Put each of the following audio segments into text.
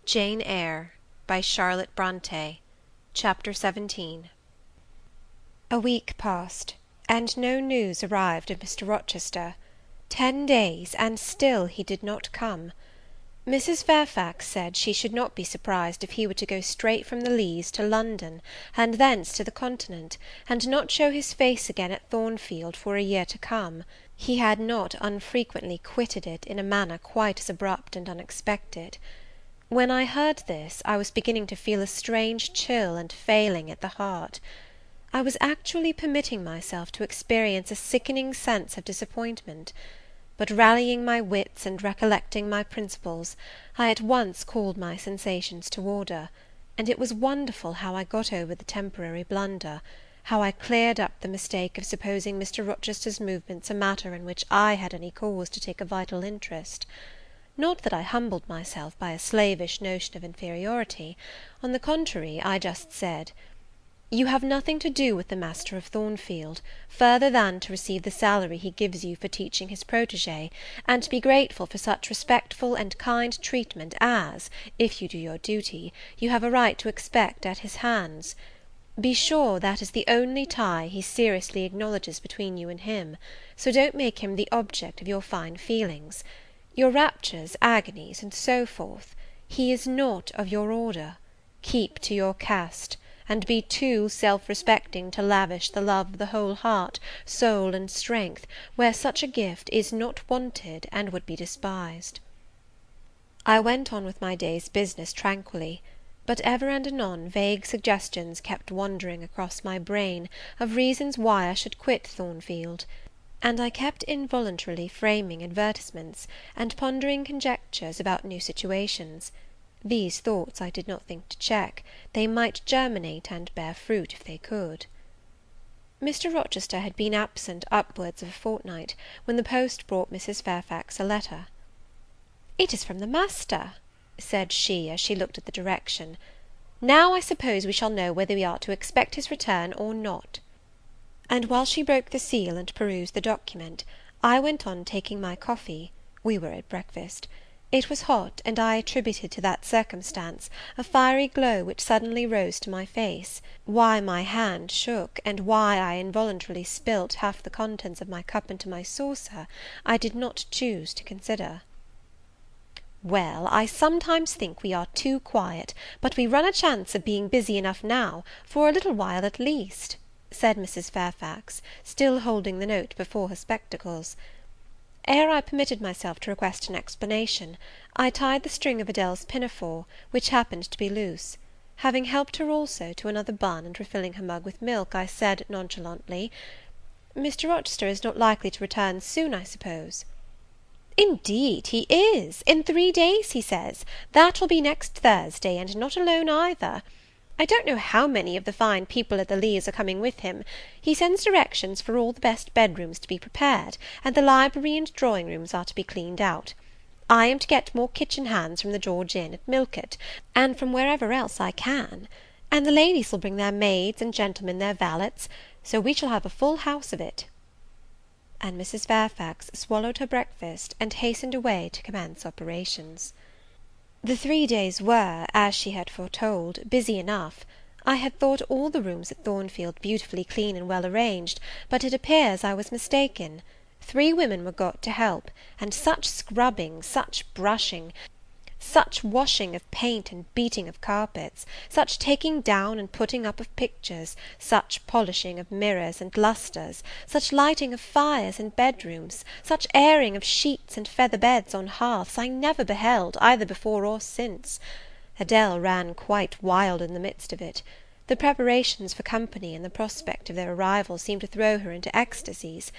Jane Eyre by Charlotte Bronte. Chapter 17. A week passed, and no news arrived of Mr. Rochester. 10 days, and still he did not come. Mrs. Fairfax said she should not be surprised if he were to go straight from the Leas to London, and thence to the Continent, and not show his face again at Thornfield for a year to come. He had not unfrequently quitted it in a manner quite as abrupt and unexpected. When I heard this, I was beginning to feel a strange chill and failing at the heart. I was actually permitting myself to experience a sickening sense of disappointment; but rallying my wits and recollecting my principles, I at once called my sensations to order, and it was wonderful how I got over the temporary blunder, how I cleared up the mistake of supposing Mr. Rochester's movements a matter in which I had any cause to take a vital interest. Not that I humbled myself by a slavish notion of inferiority; on the contrary, I just said, "You have nothing to do with the master of Thornfield, further than to receive the salary he gives you for teaching his protégé, and to be grateful for such respectful and kind treatment as, if you do your duty, you have a right to expect at his hands. Be sure that is the only tie he seriously acknowledges between you and him, so don't make him the object of your fine feelings. Your raptures, agonies, and so forth, he is not of your order. Keep to your caste, and be too self-respecting to lavish the love of the whole heart, soul, and strength, where such a gift is not wanted and would be despised." I went on with my day's business tranquilly, but ever and anon vague suggestions kept wandering across my brain of reasons why I should quit Thornfield; and I kept involuntarily framing advertisements, and pondering conjectures about new situations. These thoughts I did not think to check; they might germinate and bear fruit if they could. Mr. Rochester had been absent upwards of a fortnight, when the post brought Mrs. Fairfax a letter. "It is from the master," said she, as she looked at the direction. "Now I suppose we shall know whether we are to expect his return or not." And while she broke the seal and perused the document, I went on taking my coffee. We were at breakfast. It was hot, and I attributed to that circumstance a fiery glow which suddenly rose to my face. Why my hand shook, and why I involuntarily spilt half the contents of my cup into my saucer, I did not choose to consider. "Well, I sometimes think we are too quiet, but we run a chance of being busy enough now, for a little while at least," said Mrs. Fairfax, still holding the note before her spectacles. Ere I permitted myself to request an explanation, I tied the string of Adèle's pinafore, which happened to be loose. Having helped her also to another bun, and refilling her mug with milk, I said nonchalantly, "Mr. Rochester is not likely to return soon, I suppose?" "Indeed he is; in 3 days, he says; that will be next Thursday, and not alone either. I don't know how many of the fine people at the Leas are coming with him. He sends directions for all the best bedrooms to be prepared, and the library and drawing rooms are to be cleaned out. I am to get more kitchen hands from the George Inn at Millcote, and from wherever else I can; and the ladies will bring their maids, and gentlemen their valets, so we shall have a full house of it." And Mrs. Fairfax swallowed her breakfast, and hastened away to commence operations. The 3 days were, as she had foretold, busy enough. I had thought all the rooms at Thornfield beautifully clean and well arranged, but it appears I was mistaken. 3 women were got to help, and such scrubbing, such brushing, such washing of paint and beating of carpets, such taking down and putting up of pictures, such polishing of mirrors and lustres, such lighting of fires in bedrooms, such airing of sheets and feather beds on hearths, I never beheld, either before or since. Adèle ran quite wild in the midst of it. The preparations for company, and the prospect of their arrival, seemed to throw her into ecstasies.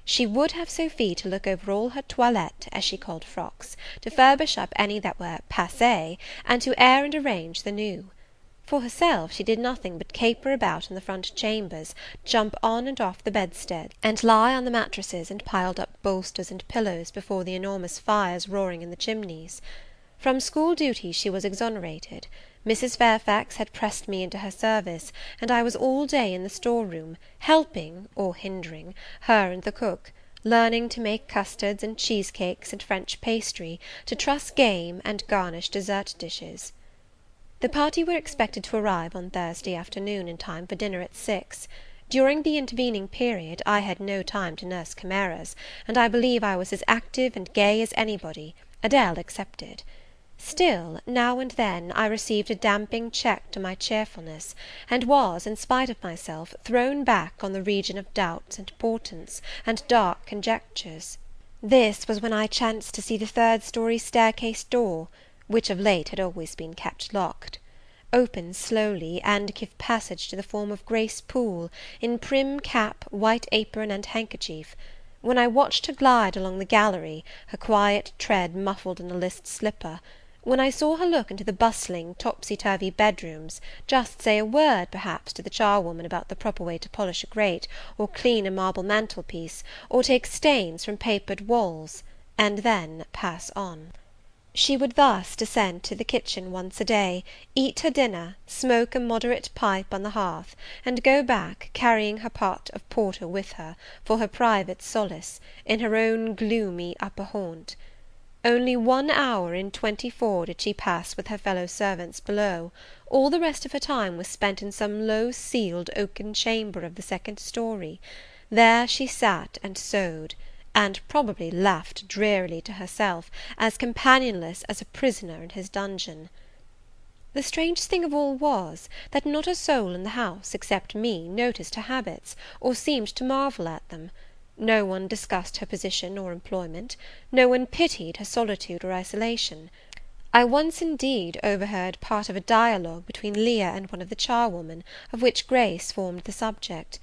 She would have Sophie to look over all her toilette, as she called frocks, to furbish up any that were passé, and to air and arrange the new. For herself, she did nothing but caper about in the front chambers, jump on and off the bedstead, and lie on the mattresses and piled up bolsters and pillows before the enormous fires roaring in the chimneys. From school duties she was exonerated. Mrs. Fairfax had pressed me into her service, and I was all day in the store room, helping, or hindering, her and the cook, learning to make custards and cheesecakes and French pastry, to truss game and garnish dessert dishes. The party were expected to arrive on Thursday afternoon in time for dinner at 6. During the intervening period I had no time to nurse chimeras, and I believe I was as active and gay as anybody, Adele excepted. Still, now and then, I received a damping check to my cheerfulness, and was, in spite of myself, thrown back on the region of doubts and portents, and dark conjectures. This was when I chanced to see the third-story staircase door, which of late had always been kept locked, open slowly, and give passage to the form of Grace Poole, in prim cap, white apron, and handkerchief, when I watched her glide along the gallery, her quiet tread muffled in a list slipper, when I saw her look into the bustling, topsy-turvy bedrooms, just say a word, perhaps, to the charwoman about the proper way to polish a grate, or clean a marble mantelpiece, or take stains from papered walls, and then pass on. She would thus descend to the kitchen once a day, eat her dinner, smoke a moderate pipe on the hearth, and go back, carrying her pot of porter with her, for her private solace, in her own gloomy upper haunt. Only 1 hour in 24 did she pass with her fellow servants below; all the rest of her time was spent in some low ceiled oaken chamber of the second story. There she sat and sewed, and probably laughed drearily to herself, as companionless as a prisoner in his dungeon. The strangest thing of all was, that not a soul in the house, except me, noticed her habits, or seemed to marvel at them. No one discussed her position or employment; no one pitied her solitude or isolation. I once, indeed, overheard part of a dialogue between Leah and one of the charwomen, of which Grace formed the subject.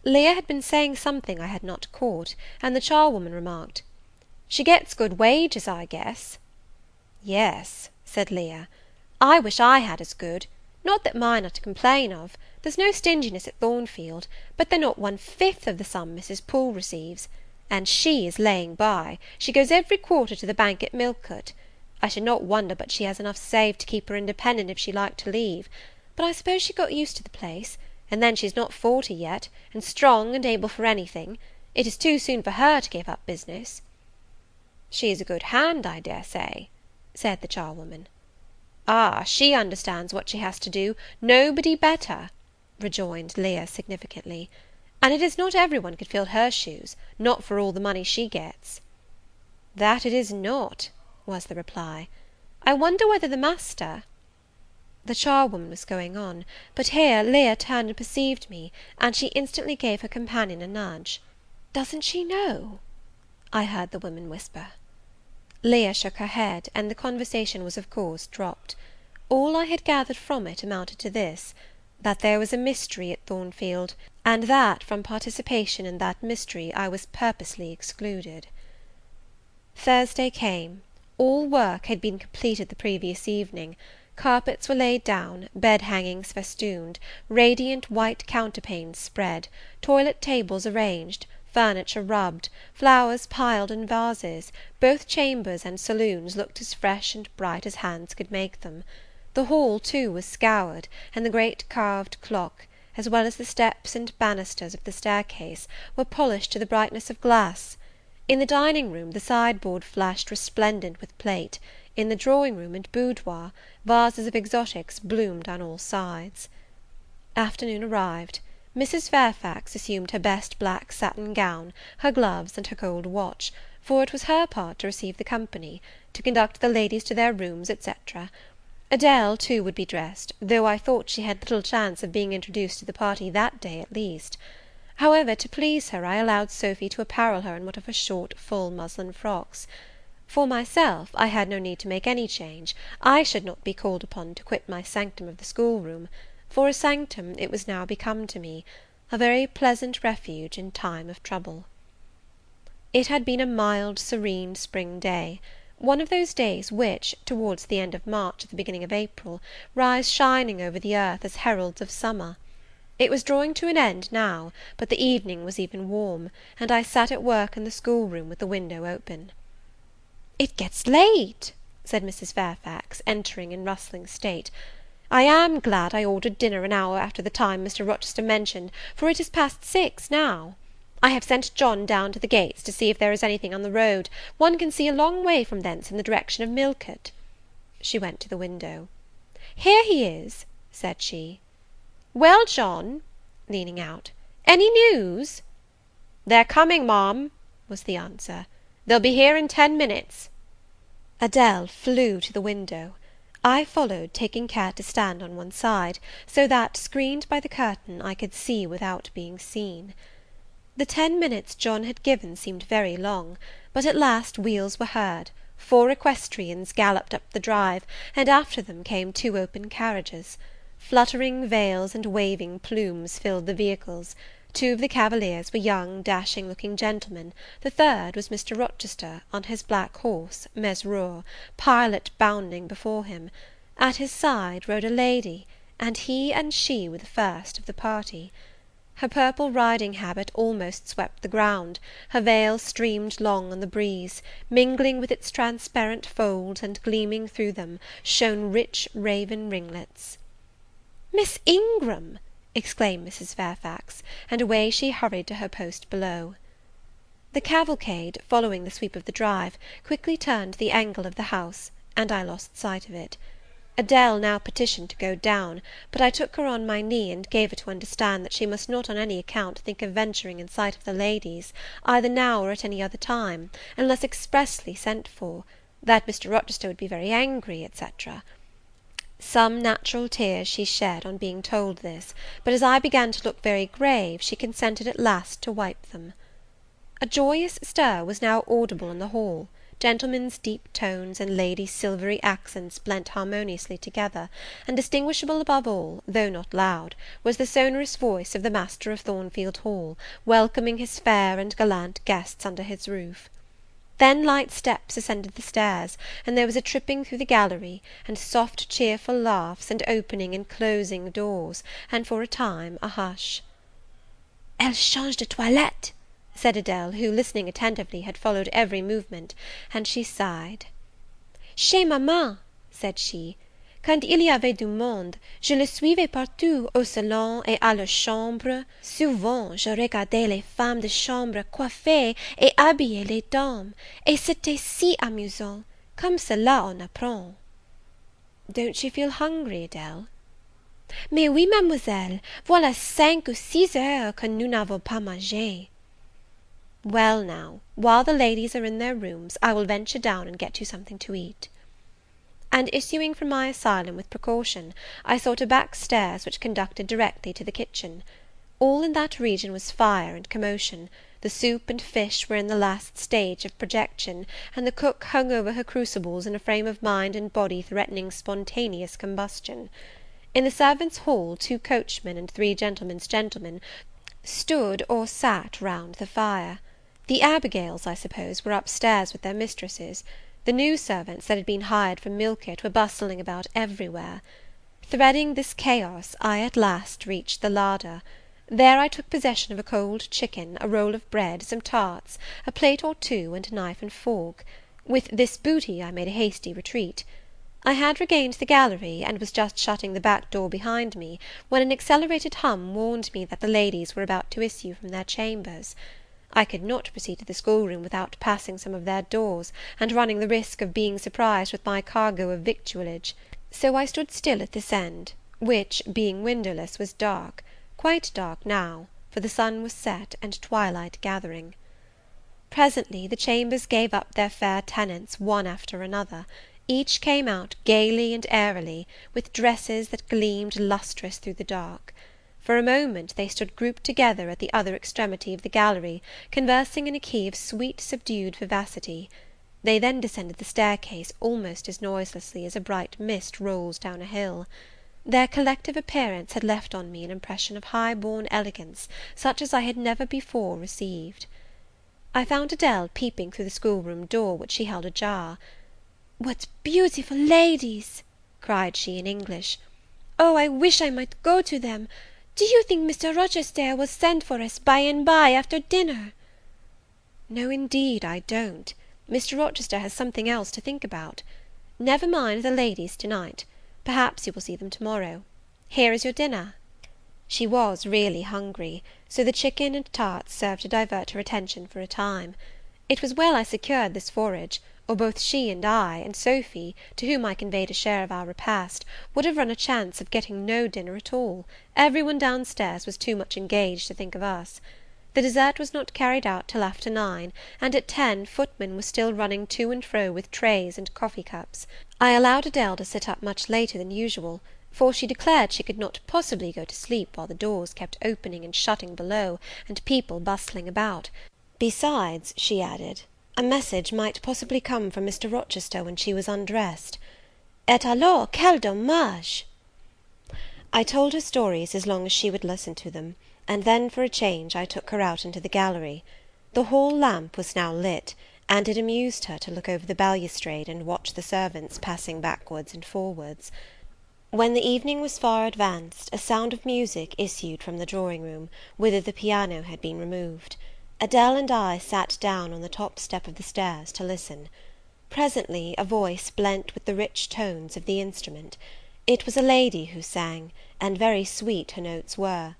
Leah had been saying something I had not caught, and the charwoman remarked, "She gets good wages, I guess." "Yes," said Leah, "I wish I had as good; not that mine are to complain of. There's no stinginess at Thornfield, but they're not 1/5 of the sum Mrs. Poole receives. And she is laying by; she goes every quarter to the bank at Millcote. I should not wonder but she has enough saved to keep her independent if she liked to leave; but I suppose she got used to the place, and then she's not 40 yet, and strong and able for anything. It is too soon for her to give up business." "She is a good hand, I dare say," said the charwoman. "Ah, she understands what she has to do, nobody better," rejoined Leah significantly; "and it is not every one could fill her shoes, not for all the money she gets." "That it is not," was the reply. "I wonder whether the master—" The charwoman was going on, but here Leah turned and perceived me, and she instantly gave her companion a nudge. "Doesn't she know?" I heard the woman whisper. Leah shook her head, and the conversation was of course dropped. All I had gathered from it amounted to this, that there was a mystery at Thornfield, and that from participation in that mystery I was purposely excluded. Thursday came. All work had been completed the previous evening. Carpets were laid down, bed-hangings festooned, radiant white counterpanes spread, toilet tables arranged, furniture rubbed, flowers piled in vases; both chambers and saloons looked as fresh and bright as hands could make them. The hall, too, was scoured, and the great carved clock, as well as the steps and banisters of the staircase, were polished to the brightness of glass. In the dining-room the sideboard flashed resplendent with plate; in the drawing-room and boudoir, vases of exotics bloomed on all sides. Afternoon arrived. Mrs. Fairfax assumed her best black satin gown, her gloves, and her gold watch, for it was her part to receive the company, to conduct the ladies to their rooms, etc. Adele, too, would be dressed, though I thought she had little chance of being introduced to the party that day at least. However, to please her, I allowed Sophy to apparel her in one of her short, full muslin frocks. For myself, I had no need to make any change; I should not be called upon to quit my sanctum of the schoolroom; for a sanctum it was now become to me, a very pleasant refuge in time of trouble. It had been a mild, serene spring day; one of those days which, towards the end of March or the beginning of April, rise shining over the earth as heralds of summer. It was drawing to an end now, but the evening was even warm, and I sat at work in the schoolroom with the window open. "It gets late," said Mrs. Fairfax, entering in rustling state. "I am glad I ordered dinner an hour after the time Mr. Rochester mentioned, for it is past 6 now. I have sent John down to the gates to see if there is anything on the road. One can see a long way from thence in the direction of Millcote." She went to the window. "Here he is," said she. "Well, John," leaning out, "any news?" "They're coming, Ma'am," was the answer. "They'll be here in 10 minutes." Adele flew to the window. I followed, taking care to stand on one side, so that, screened by the curtain, I could see without being seen. The 10 minutes John had given seemed very long, but at last wheels were heard, 4 equestrians galloped up the drive, and after them came 2 open carriages. Fluttering veils and waving plumes filled the vehicles. 2 of the cavaliers were young, dashing-looking gentlemen; the third was Mr. Rochester, on his black horse, Mesrour, Pilot bounding before him. At his side rode a lady, and he and she were the first of the party. Her purple riding habit almost swept the ground, her veil streamed long on the breeze; mingling with its transparent folds, and gleaming through them, shone rich raven ringlets. "Miss Ingram!" exclaimed Mrs. Fairfax, and away she hurried to her post below. The cavalcade, following the sweep of the drive, quickly turned the angle of the house, and I lost sight of it. Adele now petitioned to go down, but I took her on my knee, and gave her to understand that she must not on any account think of venturing in sight of the ladies, either now or at any other time, unless expressly sent for; that Mr. Rochester would be very angry, etc. Some natural tears she shed on being told this, but as I began to look very grave, she consented at last to wipe them. A joyous stir was now audible in the hall. Gentlemen's deep tones and ladies' silvery accents blent harmoniously together, and distinguishable above all, though not loud, was the sonorous voice of the master of Thornfield Hall, welcoming his fair and gallant guests under his roof. Then light steps ascended the stairs, and there was a tripping through the gallery, and soft cheerful laughs, and opening and closing doors, and for a time a hush. "Elle change de toilette," said Adele, who, listening attentively, had followed every movement, and she sighed. "Chez maman," said she, "quand il y avait du monde, je le suivais partout, au salon et à leur chambre. Souvent, je regardais les femmes de chambre coiffer et habiller les dames, et c'était si amusant. Comme cela on apprend." "Don't you feel hungry, Adele?" "Mais oui, mademoiselle, voilà 5 ou 6 heures que nous n'avons pas mangé." "Well now, while the ladies are in their rooms, I will venture down and get you something to eat." And issuing from my asylum with precaution, I sought a back stairs which conducted directly to the kitchen. All in that region was fire and commotion; the soup and fish were in the last stage of projection, and the cook hung over her crucibles in a frame of mind and body threatening spontaneous combustion. In the servants' hall 2 coachmen and 3 gentlemen's gentlemen stood or sat round the fire. The Abigails, I suppose, were upstairs with their mistresses. The new servants that had been hired from Millcote were bustling about everywhere. Threading this chaos, I at last reached the larder. There I took possession of a cold chicken, a roll of bread, some tarts, a plate or 2, and a knife and fork. With this booty I made a hasty retreat. I had regained the gallery, and was just shutting the back door behind me, when an accelerated hum warned me that the ladies were about to issue from their chambers. I could not proceed to the schoolroom without passing some of their doors, and running the risk of being surprised with my cargo of victuallage; so I stood still at this end, which, being windowless, was dark, quite dark now, for the sun was set, and twilight gathering. Presently the chambers gave up their fair tenants one after another. Each came out gaily and airily, with dresses that gleamed lustrous through the dark. For a moment they stood grouped together at the other extremity of the gallery, conversing in a key of sweet subdued vivacity. They then descended the staircase almost as noiselessly as a bright mist rolls down a hill. Their collective appearance had left on me an impression of high-born elegance, such as I had never before received. I found Adele peeping through the schoolroom door, which she held ajar. "What beautiful ladies!" cried she in English. "Oh, I wish I might go to them! Do you think Mr. Rochester will send for us by and by after dinner?" "No, indeed, I don't. Mr. Rochester has something else to think about. Never mind the ladies to night. Perhaps you will see them to morrow. Here is your dinner." She was really hungry, so the chicken and tarts served to divert her attention for a time. It was well I secured this forage, or both she and I, and Sophy, to whom I conveyed a share of our repast, would have run a chance of getting no dinner at all. Every one down stairs was too much engaged to think of us. The dessert was not carried out till after 9, and at 10 footmen were still running to and fro with trays and coffee cups. I allowed Adele to sit up much later than usual, for she declared she could not possibly go to sleep while the doors kept opening and shutting below, and people bustling about. Besides, she added, a message might possibly come from Mr. Rochester when she was undressed. Et alors, quel dommage! I told her stories as long as she would listen to them, and then, for a change, I took her out into the gallery. The hall lamp was now lit, and it amused her to look over the balustrade and watch the servants passing backwards and forwards. When the evening was far advanced, a sound of music issued from the drawing-room, whither the piano had been removed. Adele and I sat down on the top step of the stairs to listen. Presently a voice blent with the rich tones of the instrument. It was a lady who sang, and very sweet her notes were.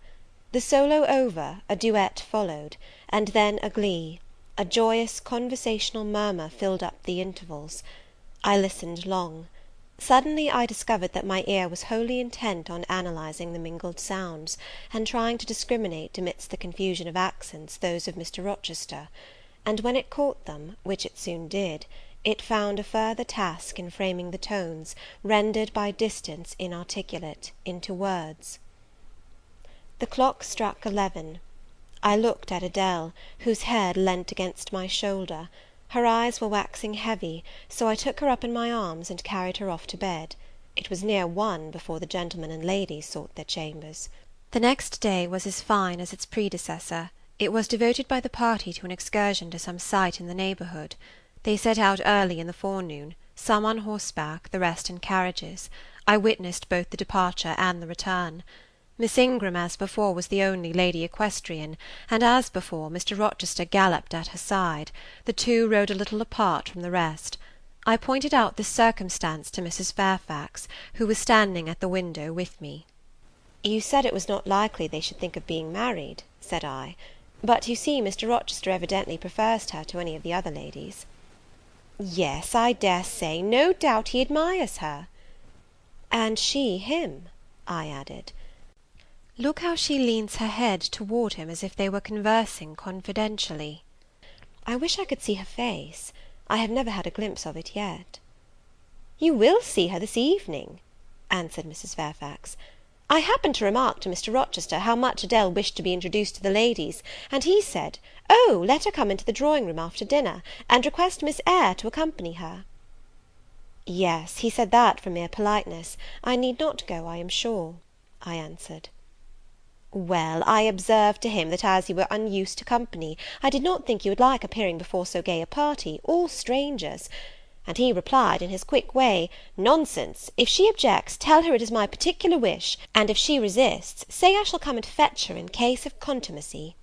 The solo over, a duet followed, and then a glee. A joyous conversational murmur filled up the intervals. I listened long. Suddenly I discovered that my ear was wholly intent on analysing the mingled sounds, and trying to discriminate amidst the confusion of accents those of Mr. Rochester; and when it caught them, which it soon did, it found a further task in framing the tones, rendered by distance inarticulate, into words. The clock struck 11. I looked at Adele, whose head leant against my shoulder. Her eyes were waxing heavy, so I took her up in my arms, and carried her off to bed. It was near 1 before the gentlemen and ladies sought their chambers. The next day was as fine as its predecessor. It was devoted by the party to an excursion to some site in the neighbourhood. They set out early in the forenoon, some on horseback, the rest in carriages. I witnessed both the departure and the return. Miss Ingram, as before, was the only lady equestrian, and, as before, Mr. Rochester galloped at her side. The two rode a little apart from the rest. I pointed out this circumstance to Mrs. Fairfax, who was standing at the window with me. "You said it was not likely they should think of being married," said I; "but you see Mr. Rochester evidently prefers her to any of the other ladies." "Yes, I dare say; no doubt he admires her." "And she him," I added. Look how she leans her head toward him as if they were conversing confidentially. I wish I could see her face. I have never had a glimpse of it yet. "You will see her this evening," answered Mrs. Fairfax. "I happened to remark to Mr. Rochester how much Adele wished to be introduced to the ladies, and he said, 'Oh, let her come into the drawing-room after dinner, and request Miss Eyre to accompany her.'" "Yes, he said that from mere politeness. I need not go, I am sure," I answered. "Well, I observed to him that as you were unused to company, I did not think you would like appearing before so gay a party, all strangers; and he replied, in his quick way, 'Nonsense! If she objects, tell her it is my particular wish; and if she resists, say I shall come and fetch her in case of contumacy.'"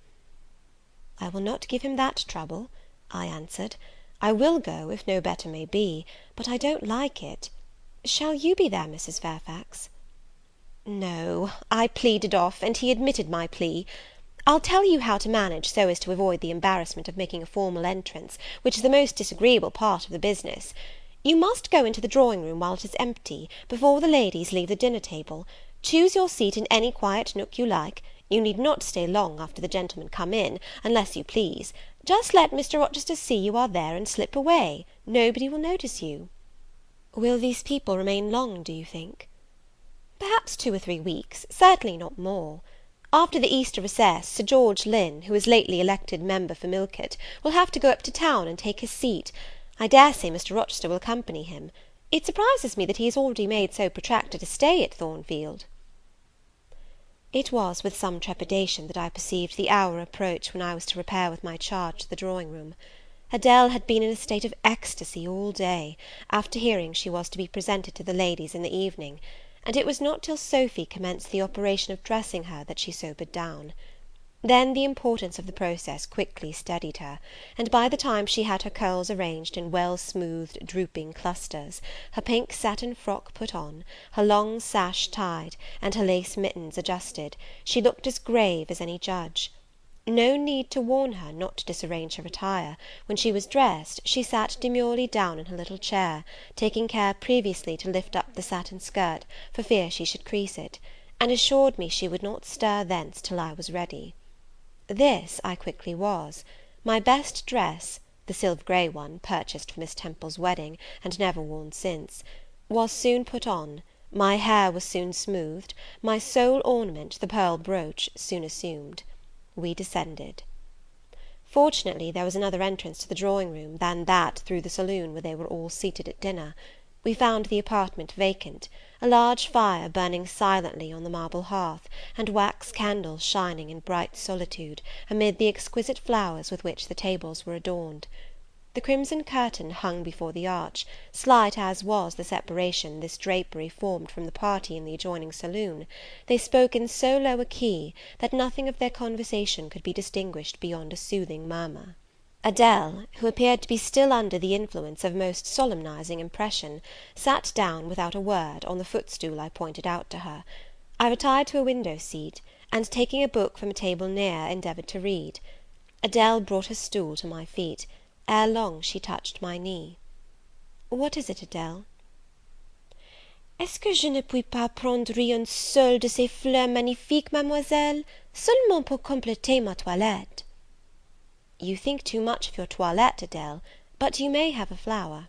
"I will not give him that trouble," I answered. "I will go, if no better may be, but I don't like it. Shall you be there, Mrs. Fairfax?" "No, I pleaded off, and he admitted my plea. I'll tell you how to manage so as to avoid the embarrassment of making a formal entrance, which is the most disagreeable part of the business. You must go into the drawing-room while it is empty, before the ladies leave the dinner-table. Choose your seat in any quiet nook you like. You need not stay long after the gentlemen come in, unless you please. Just let Mr. Rochester see you are there, and slip away. Nobody will notice you." "Will these people remain long, do you think?" "Perhaps 2 or 3 weeks, certainly not more. After the Easter recess, Sir George Lynn, who is lately elected member for Millcote, will have to go up to town and take his seat. I dare say Mr. Rochester will accompany him. It surprises me that he has already made so protracted a stay at Thornfield." It was with some trepidation that I perceived the hour approach when I was to repair with my charge to the drawing-room. Adele had been in a state of ecstasy all day, after hearing she was to be presented to the ladies in the evening, and it was not till Sophy commenced the operation of dressing her that she sobered down. Then the importance of the process quickly steadied her, and by the time she had her curls arranged in well-smoothed drooping clusters, her pink satin frock put on, her long sash tied, and her lace mittens adjusted, she looked as grave as any judge. No need to warn her not to disarrange her attire; when she was dressed, she sat demurely down in her little chair, taking care previously to lift up the satin skirt, for fear she should crease it, and assured me she would not stir thence till I was ready. This I quickly was. My best dress, the silver grey one, purchased for Miss Temple's wedding, and never worn since, was soon put on, my hair was soon smoothed, my sole ornament, the pearl brooch, soon assumed. We descended. Fortunately, there was another entrance to the drawing-room than that through the saloon where they were all seated at dinner. We found the apartment vacant, a large fire burning silently on the marble hearth, and wax candles shining in bright solitude, amid the exquisite flowers with which the tables were adorned. The crimson curtain hung before the arch; slight as was the separation this drapery formed from the party in the adjoining saloon, they spoke in so low a key, that nothing of their conversation could be distinguished beyond a soothing murmur. Adele, who appeared to be still under the influence of a most solemnizing impression, sat down without a word on the footstool I pointed out to her. I retired to a window seat, and taking a book from a table near, endeavoured to read. Adele brought her stool to my feet. Ere long she touched my knee. What is it, Adele? Est-ce que je ne puis pas prendre une seule de ces fleurs magnifiques, mademoiselle, seulement pour compléter ma toilette? You think too much of your toilette, Adele, but you may have a flower.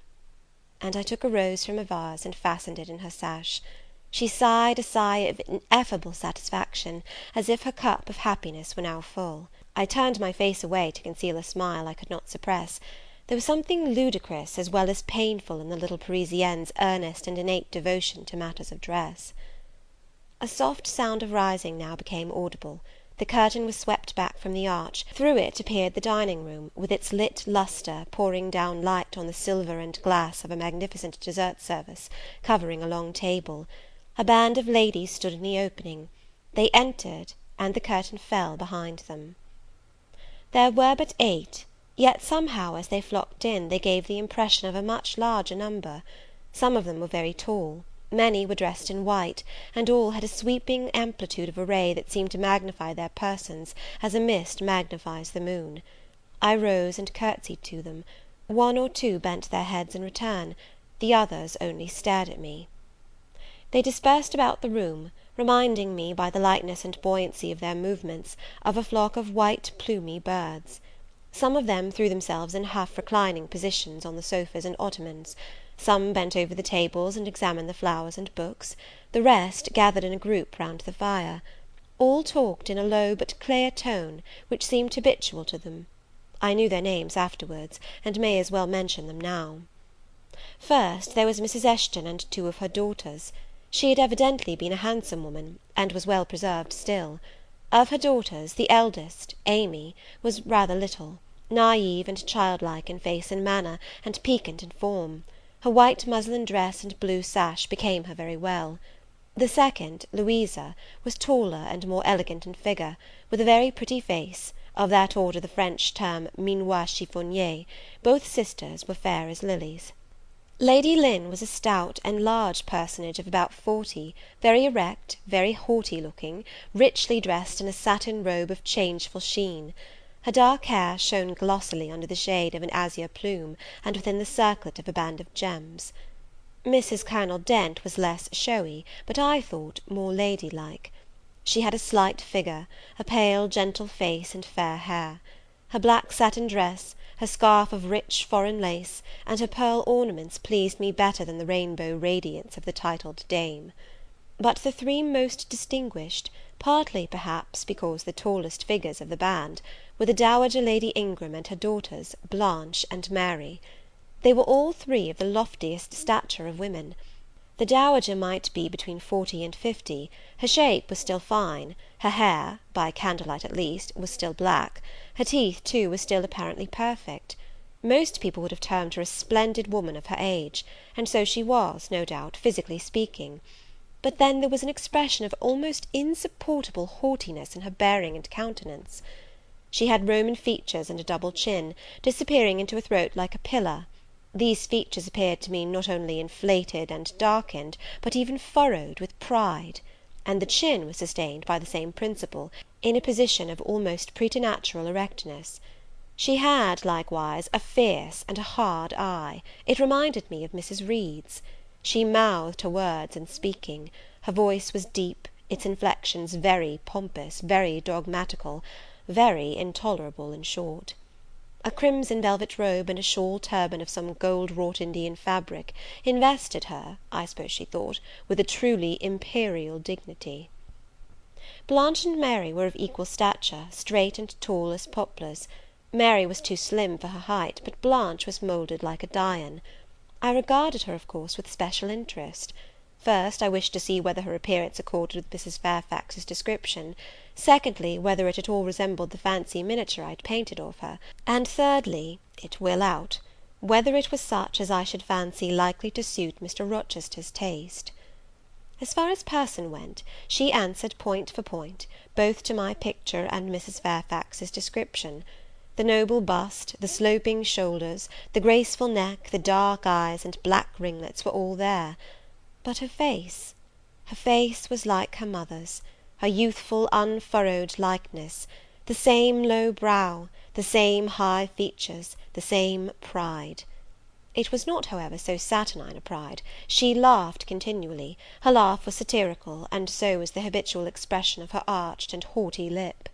And I took a rose from a vase, and fastened it in her sash. She sighed a sigh of ineffable satisfaction, as if her cup of happiness were now full. I turned my face away to conceal a smile I could not suppress. There was something ludicrous as well as painful in the little Parisienne's earnest and innate devotion to matters of dress. A soft sound of rising now became audible. The curtain was swept back from the arch; through it appeared the dining-room, with its lit lustre pouring down light on the silver and glass of a magnificent dessert service, covering a long table. A band of ladies stood in the opening. They entered, and the curtain fell behind them. There were but 8, yet somehow, as they flocked in, they gave the impression of a much larger number. Some of them were very tall, many were dressed in white, and all had a sweeping amplitude of array that seemed to magnify their persons, as a mist magnifies the moon. I rose and curtsied to them. 1 or 2 bent their heads in return; the others only stared at me. They dispersed about the room, reminding me, by the lightness and buoyancy of their movements, of a flock of white plumy birds. Some of them threw themselves in half-reclining positions on the sofas and ottomans; some bent over the tables and examined the flowers and books; the rest gathered in a group round the fire. All talked in a low but clear tone, which seemed habitual to them. I knew their names afterwards, and may as well mention them now. First, there was Mrs. Eshton and 2 of her daughters. She had evidently been a handsome woman, and was well preserved still. Of her daughters, the eldest, Amy, was rather little, naive and childlike in face and manner, and piquant in form. Her white muslin dress and blue sash became her very well. The second, Louisa, was taller and more elegant in figure, with a very pretty face, of that order the French term minois chiffonnier. Both sisters were fair as lilies. Lady Lynn was a stout and large personage of about 40, very erect, very haughty-looking, richly dressed in a satin robe of changeful sheen. Her dark hair shone glossily under the shade of an azure plume, and within the circlet of a band of gems. Mrs. Colonel Dent was less showy, but I thought more ladylike. She had a slight figure, a pale, gentle face, and fair hair. Her black satin dress, her scarf of rich foreign lace, and her pearl ornaments pleased me better than the rainbow radiance of the titled dame. But the 3 most distinguished, partly perhaps because the tallest figures of the band, were the Dowager Lady Ingram and her daughters, Blanche and Mary. They were all 3 of the loftiest stature of women. The Dowager might be between 40 and 50, her shape was still fine, her hair, by candlelight at least, was still black, her teeth too were still apparently perfect. Most people would have termed her a splendid woman of her age, and so she was, no doubt, physically speaking. but then there was an expression of almost insupportable haughtiness in her bearing and countenance. She had Roman features and a double chin, disappearing into a throat like a pillar. These features appeared to me not only inflated and darkened, but even furrowed with pride; and the chin was sustained by the same principle, in a position of almost preternatural erectness. She had, likewise, a fierce and a hard eye; it reminded me of Mrs. Reed's. She mouthed her words in speaking; her voice was deep, its inflections very pompous, very dogmatical, very intolerable, in short. A crimson velvet robe and a shawl turban of some gold-wrought Indian fabric invested her, I suppose she thought, with a truly imperial dignity. Blanche and Mary were of equal stature, straight and tall as poplars. Mary was too slim for her height, but Blanche was moulded like a Dian. I regarded her, of course, with special interest. First, I wished to see whether her appearance accorded with Mrs. Fairfax's description; secondly, whether it at all resembled the fancy miniature I had painted of her; and thirdly, it will out, whether it was such as I should fancy likely to suit Mr. Rochester's taste. As far as person went, she answered point for point, both to my picture and Mrs. Fairfax's description. The noble bust, the sloping shoulders, the graceful neck, the dark eyes, and black ringlets were all there. But her face was like her mother's, her youthful unfurrowed likeness, the same low brow, the same high features, the same pride. It was not, however, so saturnine a pride; she laughed continually; her laugh was satirical, and so was the habitual expression of her arched and haughty lip.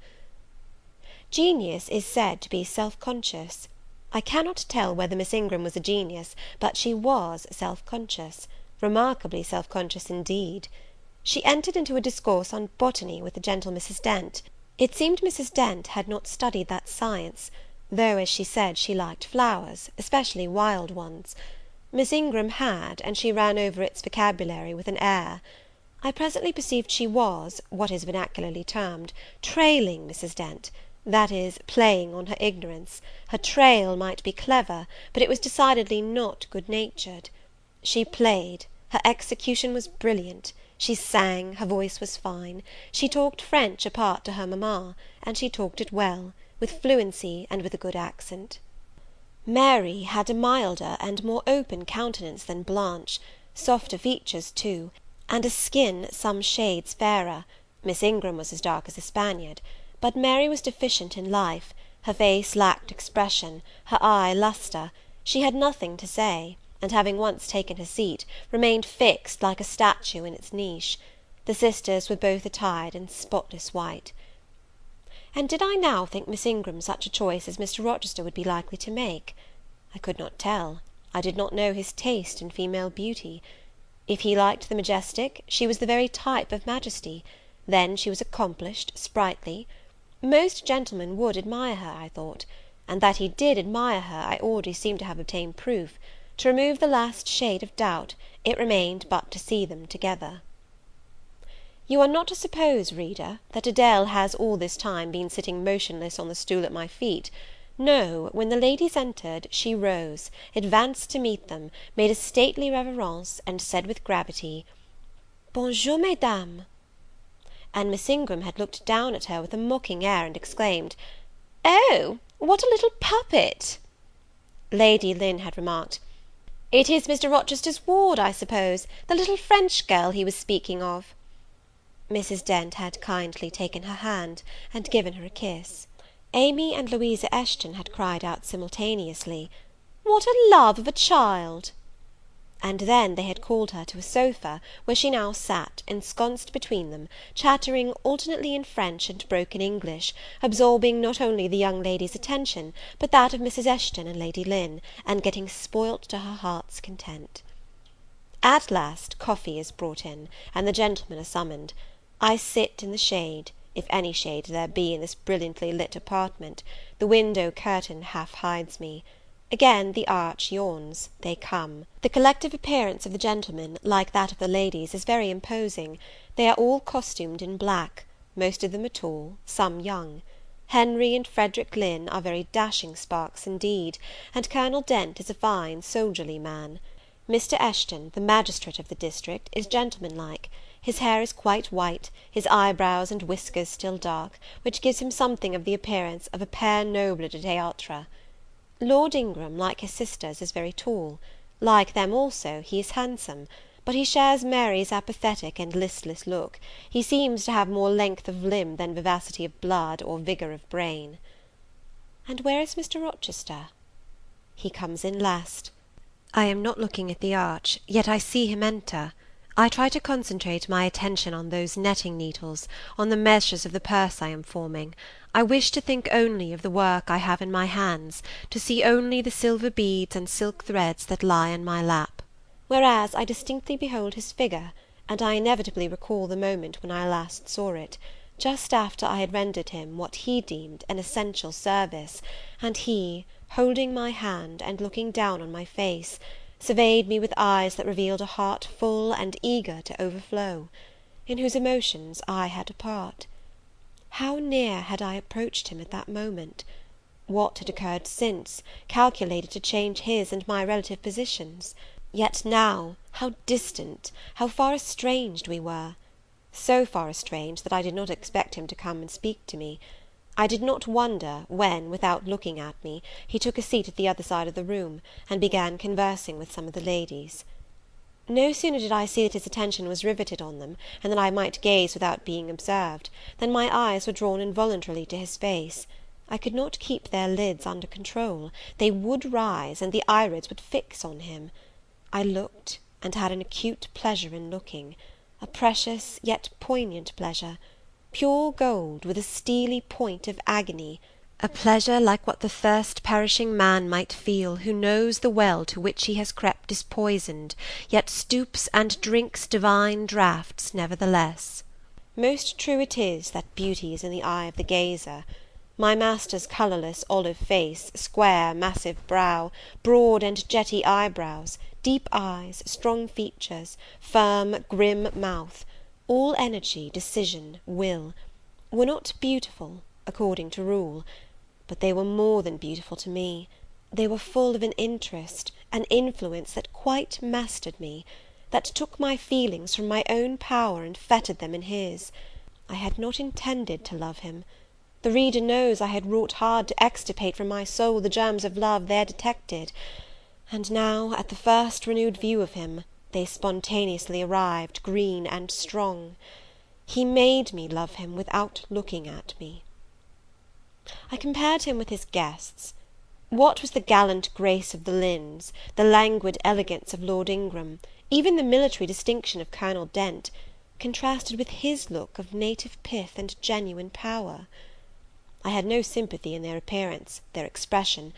Genius is said to be self-conscious. I cannot tell whether Miss Ingram was a genius, but she was self-conscious, remarkably self-conscious indeed. She entered into a discourse on botany with the gentle Mrs. Dent. It seemed Mrs. Dent had not studied that science, though, as she said, she liked flowers, especially wild ones. Miss Ingram had, and she ran over its vocabulary with an air. I presently perceived she was, what is vernacularly termed, trailing Mrs. Dent, that is, playing on her ignorance. Her trail might be clever, but it was decidedly not good-natured. She played, her execution was brilliant, she sang, her voice was fine, she talked French apart to her mamma, and she talked it well, with fluency and with a good accent. Mary had a milder and more open countenance than Blanche, softer features too, and a skin some shades fairer. Miss Ingram was as dark as a Spaniard; but Mary was deficient in life; her face lacked expression, her eye lustre; she had nothing to say, and having once taken her seat, remained fixed like a statue in its niche. The sisters were both attired in spotless white. And did I now think Miss Ingram such a choice as Mr. Rochester would be likely to make? I could not tell; I did not know his taste in female beauty. If he liked the majestic, she was the very type of majesty; then she was accomplished, sprightly. Most gentlemen would admire her, I thought; and that he did admire her, I already seemed to have obtained proof. To remove the last shade of doubt, it remained but to see them together. You are not to suppose, reader, that Adèle has all this time been sitting motionless on the stool at my feet. No, when the ladies entered, she rose, advanced to meet them, made a stately reverence, and said with gravity, "Bonjour, mesdames." And Miss Ingram had looked down at her with a mocking air, and exclaimed, "Oh, what a little puppet!" Lady Lynn had remarked, "It is Mr. Rochester's ward, I suppose, the little French girl he was speaking of." Mrs. Dent had kindly taken her hand, and given her a kiss. Amy and Louisa Eshton had cried out simultaneously, "What a love of a child!" And then they had called her to a sofa, where she now sat, ensconced between them, chattering alternately in French and broken English, absorbing not only the young lady's attention, but that of Mrs. Eshton and Lady Lynn, and getting spoilt to her heart's content. At last coffee is brought in, and the gentlemen are summoned. I sit in the shade, if any shade there be in this brilliantly lit apartment; the window curtain half hides me. Again the arch yawns; they come. The collective appearance of the gentlemen, like that of the ladies, is very imposing. They are all costumed in black; most of them are tall, some young. Henry and Frederick Lynn are very dashing sparks indeed, and Colonel Dent is a fine soldierly man. Mr. Eshton, the magistrate of the district, is gentlemanlike. His hair is quite white, his eyebrows and whiskers still dark, which gives him something of the appearance of a père noble de théâtre. Lord Ingram, like his sisters, is very tall; like them also, he is handsome, but he shares Mary's apathetic and listless look; he seems to have more length of limb than vivacity of blood or vigour of brain. And where is Mr. Rochester? He comes in last. I am not looking at the arch, yet I see him enter. I try to concentrate my attention on those netting needles, on the measures of the purse I am forming. I wish to think only of the work I have in my hands, to see only the silver beads and silk threads that lie in my lap. Whereas I distinctly behold his figure, and I inevitably recall the moment when I last saw it, just after I had rendered him what he deemed an essential service, and he, holding my hand, and looking down on my face, surveyed me with eyes that revealed a heart full and eager to overflow, in whose emotions I had a part. How near had I approached him at that moment? What had occurred since, calculated to change his and my relative positions? Yet now, how distant, how far estranged we were! So far estranged that I did not expect him to come and speak to me. I did not wonder, when, without looking at me, he took a seat at the other side of the room, and began conversing with some of the ladies. No sooner did I see that his attention was riveted on them, and that I might gaze without being observed, than my eyes were drawn involuntarily to his face. I could not keep their lids under control; they would rise, and the irids would fix on him. I looked, and had an acute pleasure in looking, a precious yet poignant pleasure, pure gold, with a steely point of agony, a pleasure like what the thirst perishing man might feel, who knows the well to which he has crept is poisoned, yet stoops and drinks divine draughts nevertheless. Most true it is that beauty is in the eye of the gazer. My master's colourless olive face, square massive brow, broad and jetty eyebrows, deep eyes, strong features, firm grim mouth, all energy, decision, will, were not beautiful, according to rule, but they were more than beautiful to me. They were full of an interest, an influence that quite mastered me, that took my feelings from my own power and fettered them in his. I had not intended to love him. The reader knows I had wrought hard to extirpate from my soul the germs of love there detected, and now, at the first renewed view of him, they spontaneously arrived, green and strong. He made me love him without looking at me. I compared him with his guests. What was the gallant grace of the Lynns, the languid elegance of Lord Ingram, even the military distinction of Colonel Dent, contrasted with his look of native pith and genuine power? I had no sympathy in their appearance, their expression,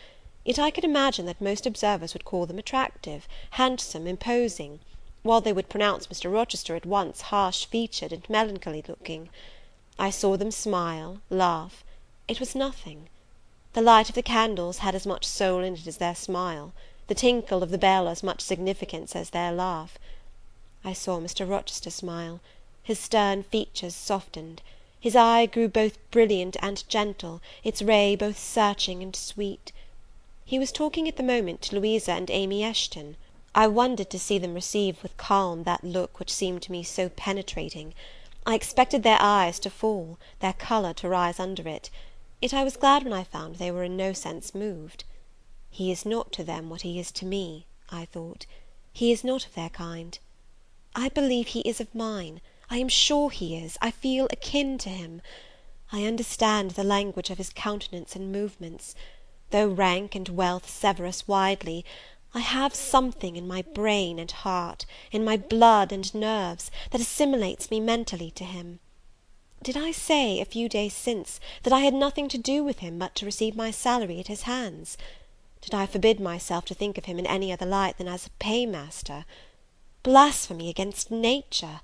yet I could imagine that most observers would call them attractive, handsome, imposing, while they would pronounce Mr. Rochester at once harsh-featured and melancholy looking. I saw them smile, laugh; it was nothing. The light of the candles had as much soul in it as their smile, the tinkle of the bell as much significance as their laugh. I saw Mr. Rochester smile; his stern features softened; his eye grew both brilliant and gentle, its ray both searching and sweet. He was talking at the moment to Louisa and Amy Eshton. I wondered to see them receive with calm that look which seemed to me so penetrating. I expected their eyes to fall, their colour to rise under it, yet I was glad when I found they were in no sense moved. He is not to them what he is to me, I thought. He is not of their kind. I believe he is of mine. I am sure he is. I feel akin to him. I understand the language of his countenance and movements. Though rank and wealth sever us widely, I have something in my brain and heart, in my blood and nerves, that assimilates me mentally to him. Did I say, a few days since, that I had nothing to do with him but to receive my salary at his hands? Did I forbid myself to think of him in any other light than as a paymaster? Blasphemy against nature!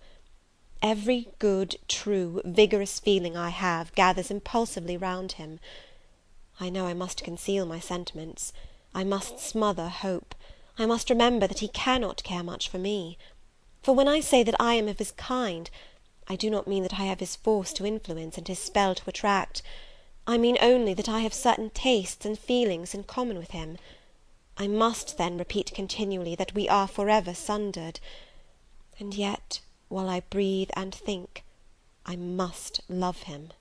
Every good, true, vigorous feeling I have gathers impulsively round him. I know I must conceal my sentiments. I must smother hope. I must remember that he cannot care much for me. For when I say that I am of his kind, I do not mean that I have his force to influence and his spell to attract. I mean only that I have certain tastes and feelings in common with him. I must then repeat continually that we are forever sundered. And yet while I breathe and think, I must love him.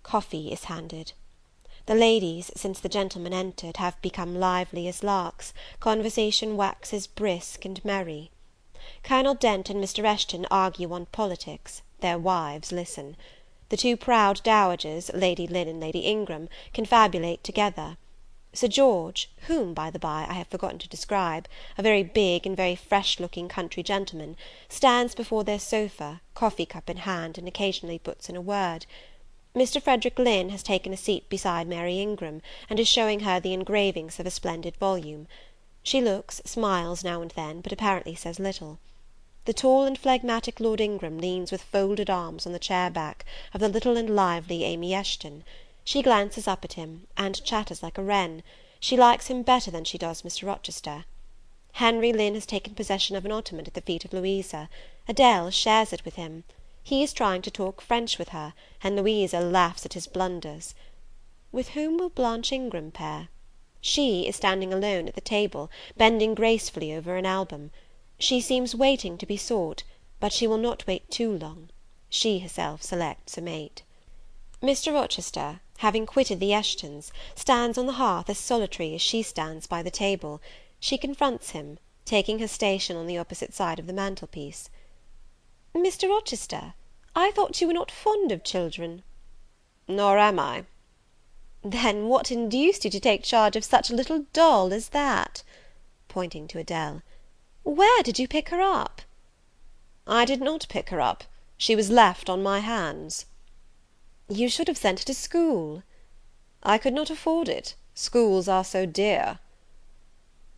Coffee is handed. The ladies, since the gentlemen entered, have become lively as larks, conversation waxes brisk and merry. Colonel Dent and Mr. Eshton argue on politics, their wives listen. The two proud dowagers, Lady Lynn and Lady Ingram, confabulate together. Sir George, whom, by the by, I have forgotten to describe, a very big and very fresh-looking country gentleman, stands before their sofa, coffee-cup in hand, and occasionally puts in a word. Mr. Frederick Lynn has taken a seat beside Mary Ingram, and is showing her the engravings of a splendid volume. She looks, smiles now and then, but apparently says little. The tall and phlegmatic Lord Ingram leans with folded arms on the chair-back of the little and lively Amy Eshton. She glances up at him, and chatters like a wren. She likes him better than she does Mr. Rochester. Henry Lynn has taken possession of an ottoman at the feet of Louisa. Adele shares it with him. He is trying to talk French with her, and Louisa laughs at his blunders. With whom will Blanche Ingram pair? She is standing alone at the table, bending gracefully over an album. She seems waiting to be sought, but she will not wait too long. She herself selects a mate. Mr. Rochester, having quitted the Eshtons, stands on the hearth as solitary as she stands by the table. She confronts him, taking her station on the opposite side of the mantelpiece. "Mr. Rochester, I thought you were not fond of children." "Nor am I." "Then what induced you to take charge of such a little doll as that?" pointing to Adele. "Where did you pick her up?" "I did not pick her up. She was left on my hands." "You should have sent her to school." "I could not afford it. Schools are so dear."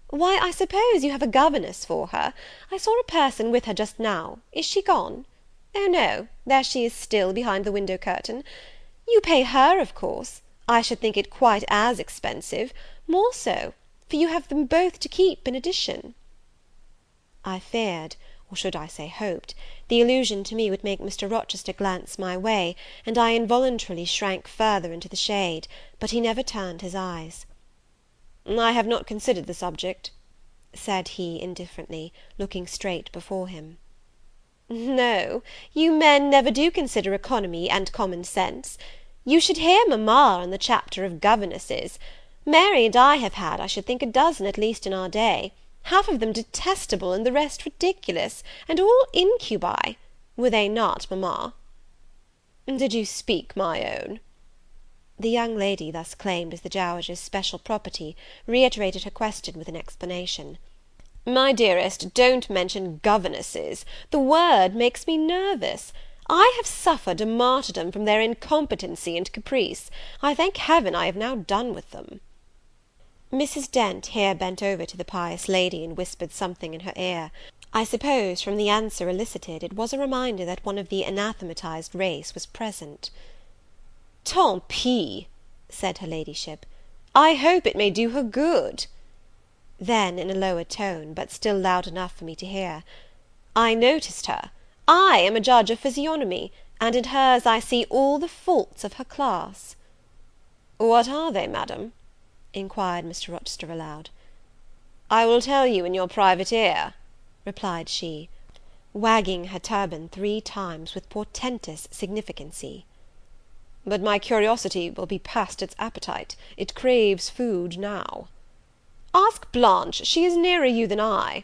"Why, I suppose you have a governess for her. I saw a person with her just now. Is she gone? Oh, no, there she is still, behind the window curtain. You pay her, of course. I should think it quite as expensive, more so, for you have them both to keep in addition." I feared, or should I say hoped, the allusion to me would make Mr. Rochester glance my way, and I involuntarily shrank further into the shade, but he never turned his eyes. "I have not considered the subject," said he indifferently, looking straight before him. "No, you men never do consider economy and common sense. You should hear mamma in the chapter of governesses. Mary and I have had, I should think, a dozen at least in our day, half of them detestable, and the rest ridiculous, and all incubi. Were they not, mamma?" "Did you speak my own?" The young lady, thus claimed as the dowager's special property, reiterated her question with an explanation. "My dearest, don't mention governesses. The word makes me nervous. I have suffered a martyrdom from their incompetency and caprice. I thank Heaven I have now done with them." Mrs. Dent here bent over to the pious lady, and whispered something in her ear. I suppose, from the answer elicited, it was a reminder that one of the anathematized race was present. "Tant pis," said her ladyship, "I hope it may do her good." Then, in a lower tone, but still loud enough for me to hear, "I noticed her. I am a judge of physiognomy, and in hers I see all the faults of her class." "What are they, Madam?" inquired Mr. Rochester aloud. "I will tell you in your private ear," replied she, wagging her turban 3 times with portentous significancy. "But my curiosity will be past its appetite. It craves food now." "Ask Blanche, she is nearer you than I."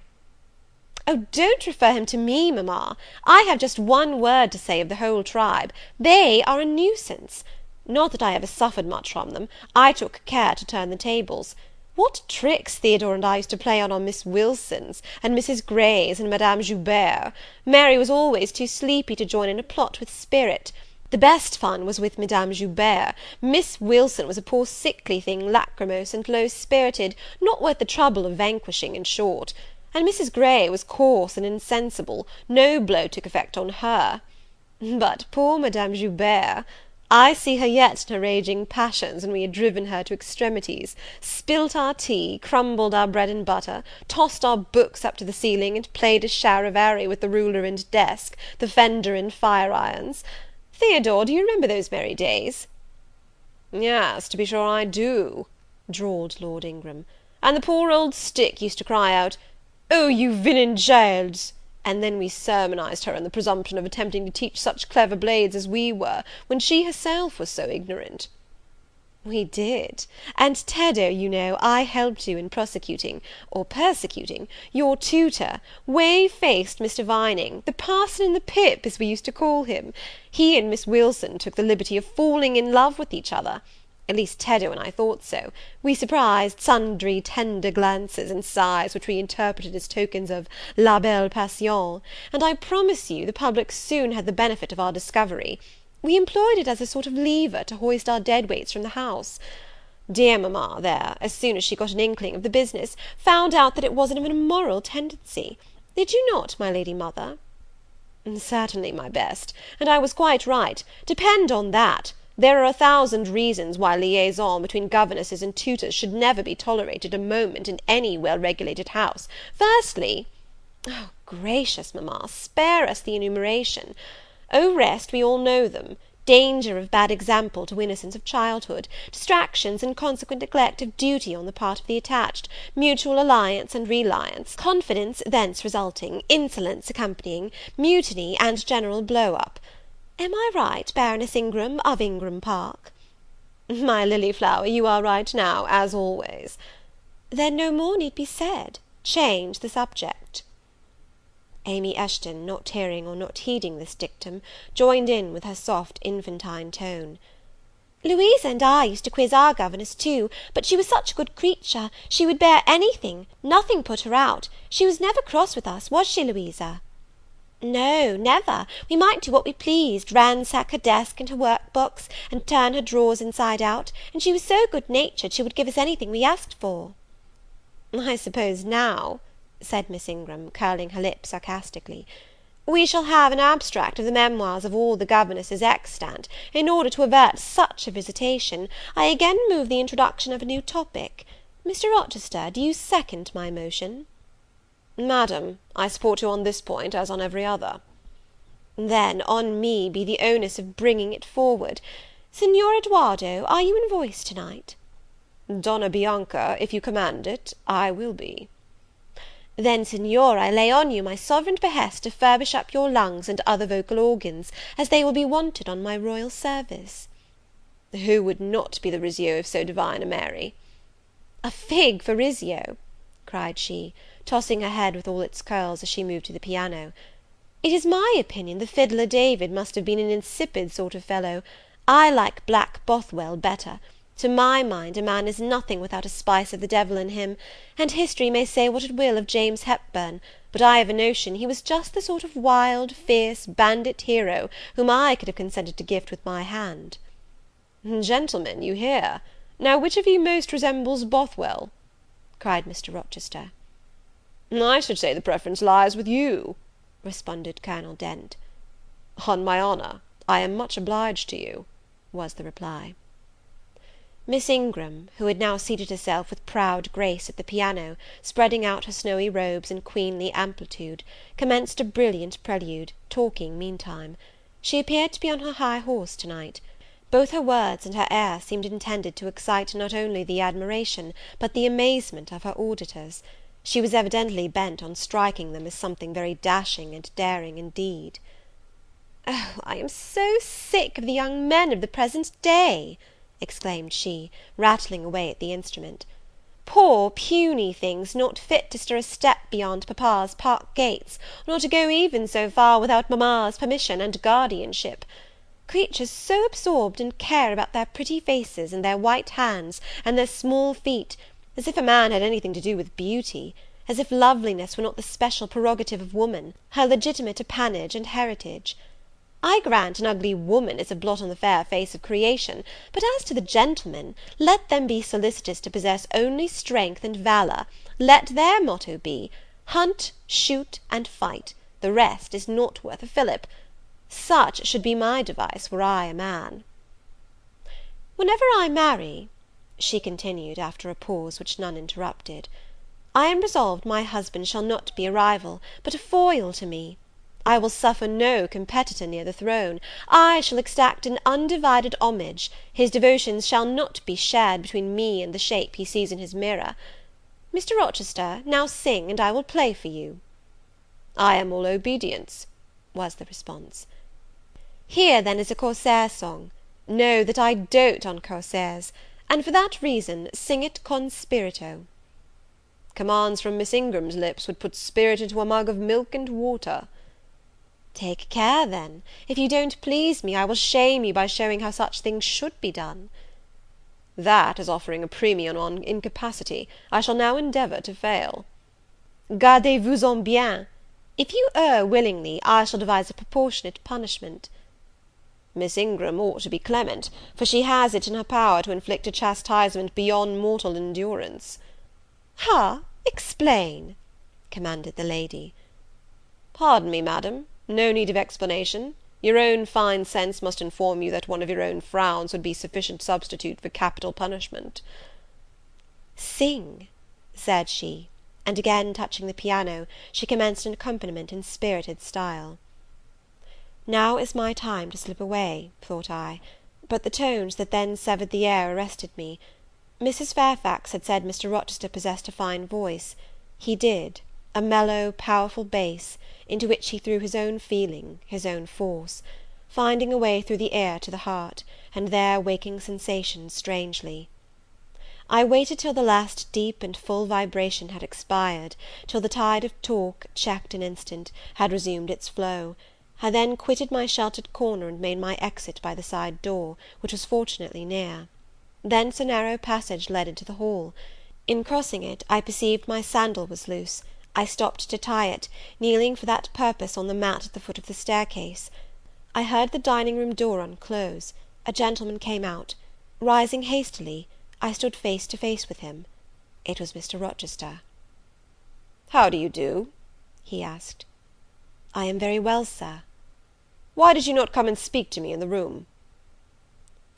"Oh, don't refer him to me, mamma. I have just one word to say of the whole tribe. They are a nuisance. Not that I ever suffered much from them. I took care to turn the tables. What tricks Theodore and I used to play on Miss Wilsons, and Mrs. Greys, and Madame Joubert! Mary was always too sleepy to join in a plot with spirit. The best fun was with Madame Joubert. Miss Wilson was a poor sickly thing, lachrymose and low-spirited, not worth the trouble of vanquishing, in short. And Mrs. Grey was coarse and insensible, no blow took effect on her. But poor Madame Joubert! I see her yet in her raging passions, when we had driven her to extremities, spilt our tea, crumbled our bread and butter, tossed our books up to the ceiling, and played a charivari with the ruler and desk, the fender and fire-irons. Theodore, do you remember those merry days?" "Yes, to be sure I do," drawled Lord Ingram. "And the poor old stick used to cry out, 'Oh, you villain childs!' And then we sermonized her on the presumption of attempting to teach such clever blades as we were, when she herself was so ignorant." "We did; and, Teddo, you know, I helped you in prosecuting, or persecuting, your tutor, whey-faced Mr. Vining, the parson in the pip, as we used to call him. He and Miss Wilson took the liberty of falling in love with each other. At least Teddo and I thought so. We surprised sundry tender glances and sighs which we interpreted as tokens of la belle passion, and I promise you the public soon had the benefit of our discovery. We employed it as a sort of lever to hoist our dead weights from the house. Dear mamma, there, as soon as she got an inkling of the business, found out that it wasn't of an immoral tendency. Did you not, my lady mother?" "Certainly, my best, and I was quite right. Depend on that. There are 1,000 reasons why liaison between governesses and tutors should never be tolerated a moment in any well-regulated house. Firstly—" "Oh, gracious, mamma, spare us the enumeration. Au reste, we all know them. Danger of bad example to innocence of childhood, distractions and consequent neglect of duty on the part of the attached, mutual alliance and reliance, confidence thence resulting, insolence accompanying, mutiny, and general blow-up. Am I right, Baroness Ingram, of Ingram Park?" "My lily flower, you are right now, as always." "Then no more need be said. Change the subject." Amy Eshton, not hearing or not heeding this dictum, joined in with her soft infantine tone. "Louisa and I used to quiz our governess too, but she was such a good creature, she would bear anything, nothing put her out. She was never cross with us, was she, Louisa?" "No, never. We might do what we pleased, ransack her desk and her work box, and turn her drawers inside out, and she was so good-natured she would give us anything we asked for." "I suppose now," said Miss Ingram, curling her lip sarcastically, "we shall have an abstract of the memoirs of all the governesses extant, in order to avert such a visitation. I again move the introduction of a new topic. Mr. Rochester, do you second my motion?" "Madam, I support you on this point, as on every other." "Then on me be the onus of bringing it forward. Signor Edoardo, are you in voice to-night?" "Donna Bianca, if you command it, I will be." "Then, Signor, I lay on you my sovereign behest to furbish up your lungs and other vocal organs, as they will be wanted on my royal service." "Who would not be the Rizzio of so divine a Mary?" "A fig for Rizzio!" cried she, tossing her head with all its curls as she moved to the piano. "It is my opinion the fiddler David must have been an insipid sort of fellow. I like Black Bothwell better. To my mind, a man is nothing without a spice of the devil in him; and history may say what it will of James Hepburn, but I have a notion he was just the sort of wild, fierce, bandit hero whom I could have consented to gift with my hand." "Gentlemen, you hear. Now which of you most resembles Bothwell?" cried Mr. Rochester. "I should say the preference lies with you," responded Colonel Dent. "On my honour, I am much obliged to you," was the reply. Miss Ingram, who had now seated herself with proud grace at the piano, spreading out her snowy robes in queenly amplitude, commenced a brilliant prelude, talking meantime. She appeared to be on her high horse to-night. Both her words and her air seemed intended to excite not only the admiration, but the amazement of her auditors. She was evidently bent on striking them as something very dashing and daring indeed. "Oh, I am so sick of the young men of the present day!" exclaimed she, rattling away at the instrument. "Poor puny things, not fit to stir a step beyond papa's park gates, nor to go even so far without mamma's permission and guardianship. Creatures so absorbed in care about their pretty faces, and their white hands, and their small feet, as if a man had anything to do with beauty; as if loveliness were not the special prerogative of woman, her legitimate appanage and heritage. I grant an ugly woman is a blot on the fair face of creation; but as to the gentlemen, let them be solicitous to possess only strength and valour; let their motto be, hunt, shoot, and fight, the rest is not worth a fillip. Such should be my device, were I a man. Whenever I marry," she continued, after a pause which none interrupted, "I am resolved my husband shall not be a rival, but a foil to me. I will suffer no competitor near the throne. I shall exact an undivided homage; his devotions shall not be shared between me and the shape he sees in his mirror. Mr. Rochester, now sing, and I will play for you." "I am all obedience," was the response. "Here, then, is a Corsair song. Know that I dote on Corsairs, and for that reason sing it con spirito." "Commands from Miss Ingram's lips would put spirit into a mug of milk and water." "Take care, then. If you don't please me, I will shame you by showing how such things should be done." "That is offering a premium on incapacity. I shall now endeavour to fail." "Gardez-vous-en bien. If you err willingly, I shall devise a proportionate punishment." "Miss Ingram ought to be clement, for she has it in her power to inflict a chastisement beyond mortal endurance." "Ha! Explain," commanded the lady. "Pardon me, madam, no need of explanation. Your own fine sense must inform you that one of your own frowns would be sufficient substitute for capital punishment." "Sing," said she, and again touching the piano, she commenced an accompaniment in spirited style. Now is my time to slip away, thought I, but the tones that then severed the air arrested me. Mrs. Fairfax had said Mr. Rochester possessed a fine voice. He did, a mellow, powerful bass, into which he threw his own feeling, his own force, finding a way through the ear to the heart, and there waking sensations strangely. I waited till the last deep and full vibration had expired, till the tide of talk, checked an instant, had resumed its flow. I then quitted my sheltered corner, and made my exit by the side door, which was fortunately near. Thence a narrow passage led into the hall. In crossing it, I perceived my sandal was loose. I stopped to tie it, kneeling for that purpose on the mat at the foot of the staircase. I heard the dining-room door unclose. A gentleman came out. Rising hastily, I stood face to face with him. It was Mr. Rochester. "How do you do?" he asked. "I am very well, sir." "Why did you not come and speak to me in the room?"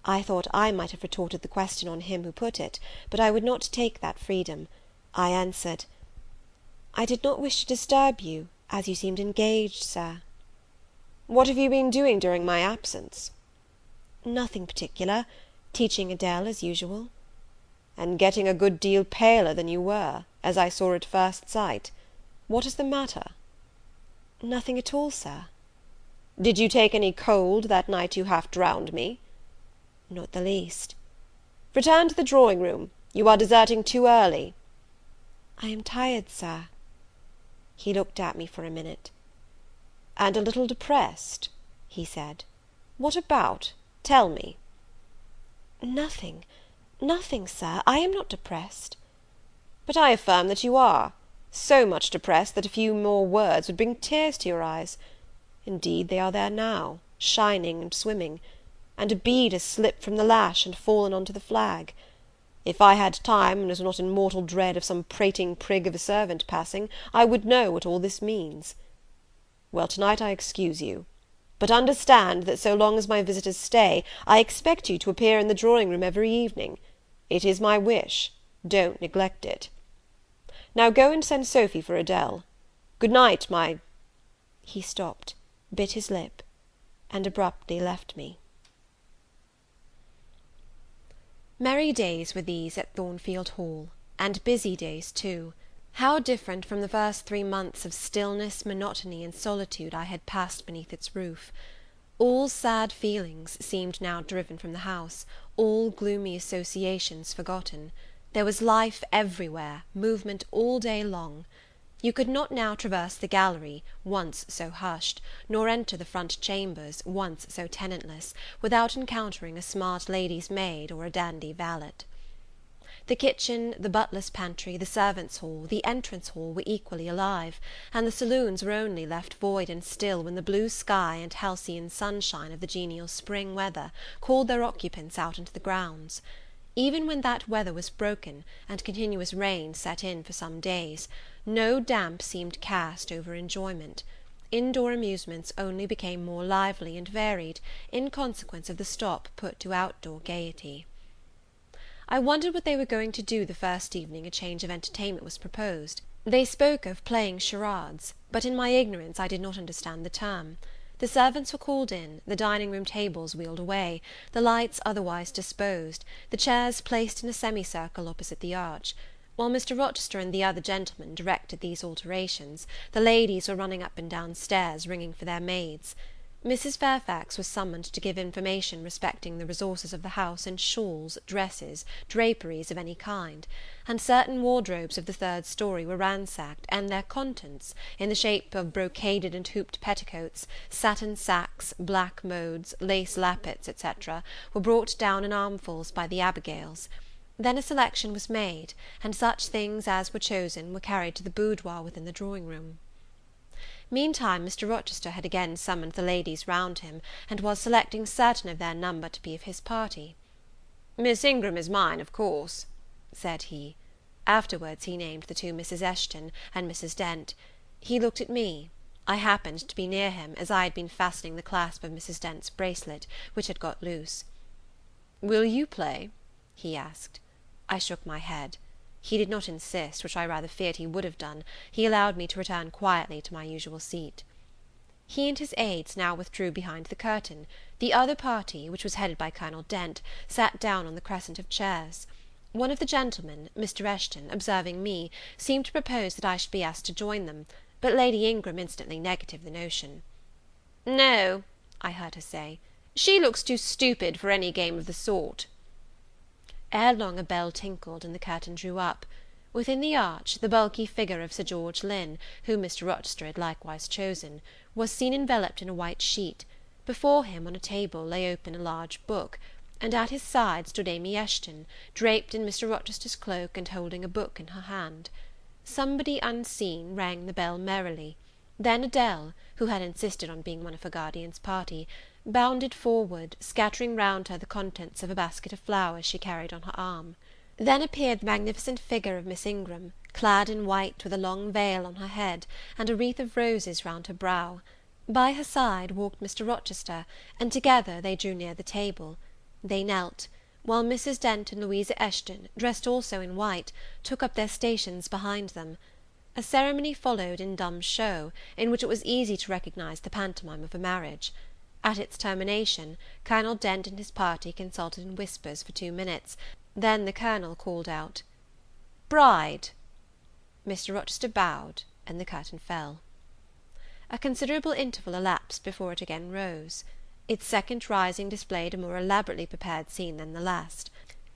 I thought I might have retorted the question on him who put it, but I would not take that freedom. I answered, "I did not wish to disturb you, as you seemed engaged, sir." "What have you been doing during my absence?" "Nothing particular. Teaching Adele, as usual." "And getting a good deal paler than you were, as I saw at first sight. What is the matter?" "Nothing at all, sir." "Did you take any cold that night you half drowned me?" "Not the least." "Return to the drawing-room. You are deserting too early." "I am tired, sir." He looked at me for a minute. "And a little depressed?" he said. "What about? Tell me." "Nothing, nothing, sir. I am not depressed." "But I affirm that you are. So much depressed that a few more words would bring tears to your eyes. Indeed, they are there now, shining and swimming, and a bead has slipped from the lash and fallen on to the flag. If I had time, and was not in mortal dread of some prating prig of a servant passing, I would know what all this means. Well, to-night I excuse you. But understand that so long as my visitors stay, I expect you to appear in the drawing-room every evening. It is my wish. Don't neglect it. Now go and send Sophy for Adele. Good night, my—" He stopped, bit his lip, and abruptly left me. Merry days were these at Thornfield Hall, and busy days too. How different from the first 3 months of stillness, monotony, and solitude I had passed beneath its roof! All sad feelings seemed now driven from the house, all gloomy associations forgotten. There was life everywhere, movement all day long. You could not now traverse the gallery, once so hushed, nor enter the front chambers, once so tenantless, without encountering a smart lady's maid or a dandy valet. The kitchen, the butler's pantry, the servants' hall, the entrance hall were equally alive, and the saloons were only left void and still when the blue sky and halcyon sunshine of the genial spring weather called their occupants out into the grounds. Even when that weather was broken, and continuous rain set in for some days, no damp seemed cast over enjoyment. Indoor amusements only became more lively and varied, in consequence of the stop put to outdoor gaiety. I wondered what they were going to do the first evening a change of entertainment was proposed. They spoke of playing charades, but in my ignorance I did not understand the term. The servants were called in, the dining-room tables wheeled away, the lights otherwise disposed, the chairs placed in a semicircle opposite the arch. While Mr. Rochester and the other gentlemen directed these alterations, the ladies were running up and down stairs, ringing for their maids. Mrs. Fairfax was summoned to give information respecting the resources of the house in shawls, dresses, draperies of any kind; and certain wardrobes of the third story were ransacked, and their contents, in the shape of brocaded and hooped petticoats, satin sacks, black modes, lace lappets, etc., were brought down in armfuls by the Abigails. Then a selection was made, and such things as were chosen were carried to the boudoir within the drawing-room. Meantime Mr. Rochester had again summoned the ladies round him, and was selecting certain of their number to be of his party. "Miss Ingram is mine, of course," said he. Afterwards he named the two Mrs. Eshton and Mrs. Dent. He looked at me. I happened to be near him, as I had been fastening the clasp of Mrs. Dent's bracelet, which had got loose. "Will you play?" he asked. I shook my head. He did not insist, which I rather feared he would have done. He allowed me to return quietly to my usual seat. He and his aids now withdrew behind the curtain. The other party, which was headed by Colonel Dent, sat down on the crescent of chairs. One of the gentlemen, Mr. Eshton, observing me, seemed to propose that I should be asked to join them, but Lady Ingram instantly negatived the notion. "No," I heard her say, "she looks too stupid for any game of the sort." Ere long a bell tinkled, and the curtain drew up. Within the arch, the bulky figure of Sir George Lynn, whom Mr. Rochester had likewise chosen, was seen enveloped in a white sheet. Before him, on a table, lay open a large book, and at his side stood Amy Eshton, draped in Mr. Rochester's cloak, and holding a book in her hand. Somebody unseen rang the bell merrily. Then Adele, who had insisted on being one of her guardian's party, bounded forward, scattering round her the contents of a basket of flowers she carried on her arm. Then appeared the magnificent figure of Miss Ingram, clad in white, with a long veil on her head, and a wreath of roses round her brow. By her side walked Mr. Rochester, and together they drew near the table. They knelt, while Mrs. Dent and Louisa Eshton, dressed also in white, took up their stations behind them. A ceremony followed in dumb show, in which it was easy to recognize the pantomime of a marriage. At its termination, Colonel Dent and his party consulted in whispers for 2 minutes, then the Colonel called out, "Bride!" Mr. Rochester bowed, and the curtain fell. A considerable interval elapsed before it again rose. Its second rising displayed a more elaborately prepared scene than the last.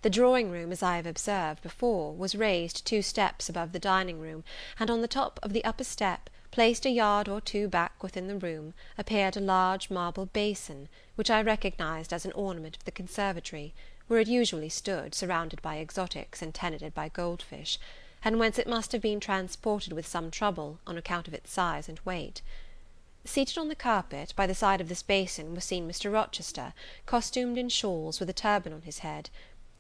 The drawing-room, as I have observed before, was raised 2 steps above the dining-room, and on the top of the upper step, placed a yard or 2 back within the room, appeared a large marble basin, which I recognized as an ornament of the conservatory, where it usually stood, surrounded by exotics and tenanted by goldfish, and whence it must have been transported with some trouble, on account of its size and weight. Seated on the carpet, by the side of this basin, was seen Mr. Rochester, costumed in shawls, with a turban on his head.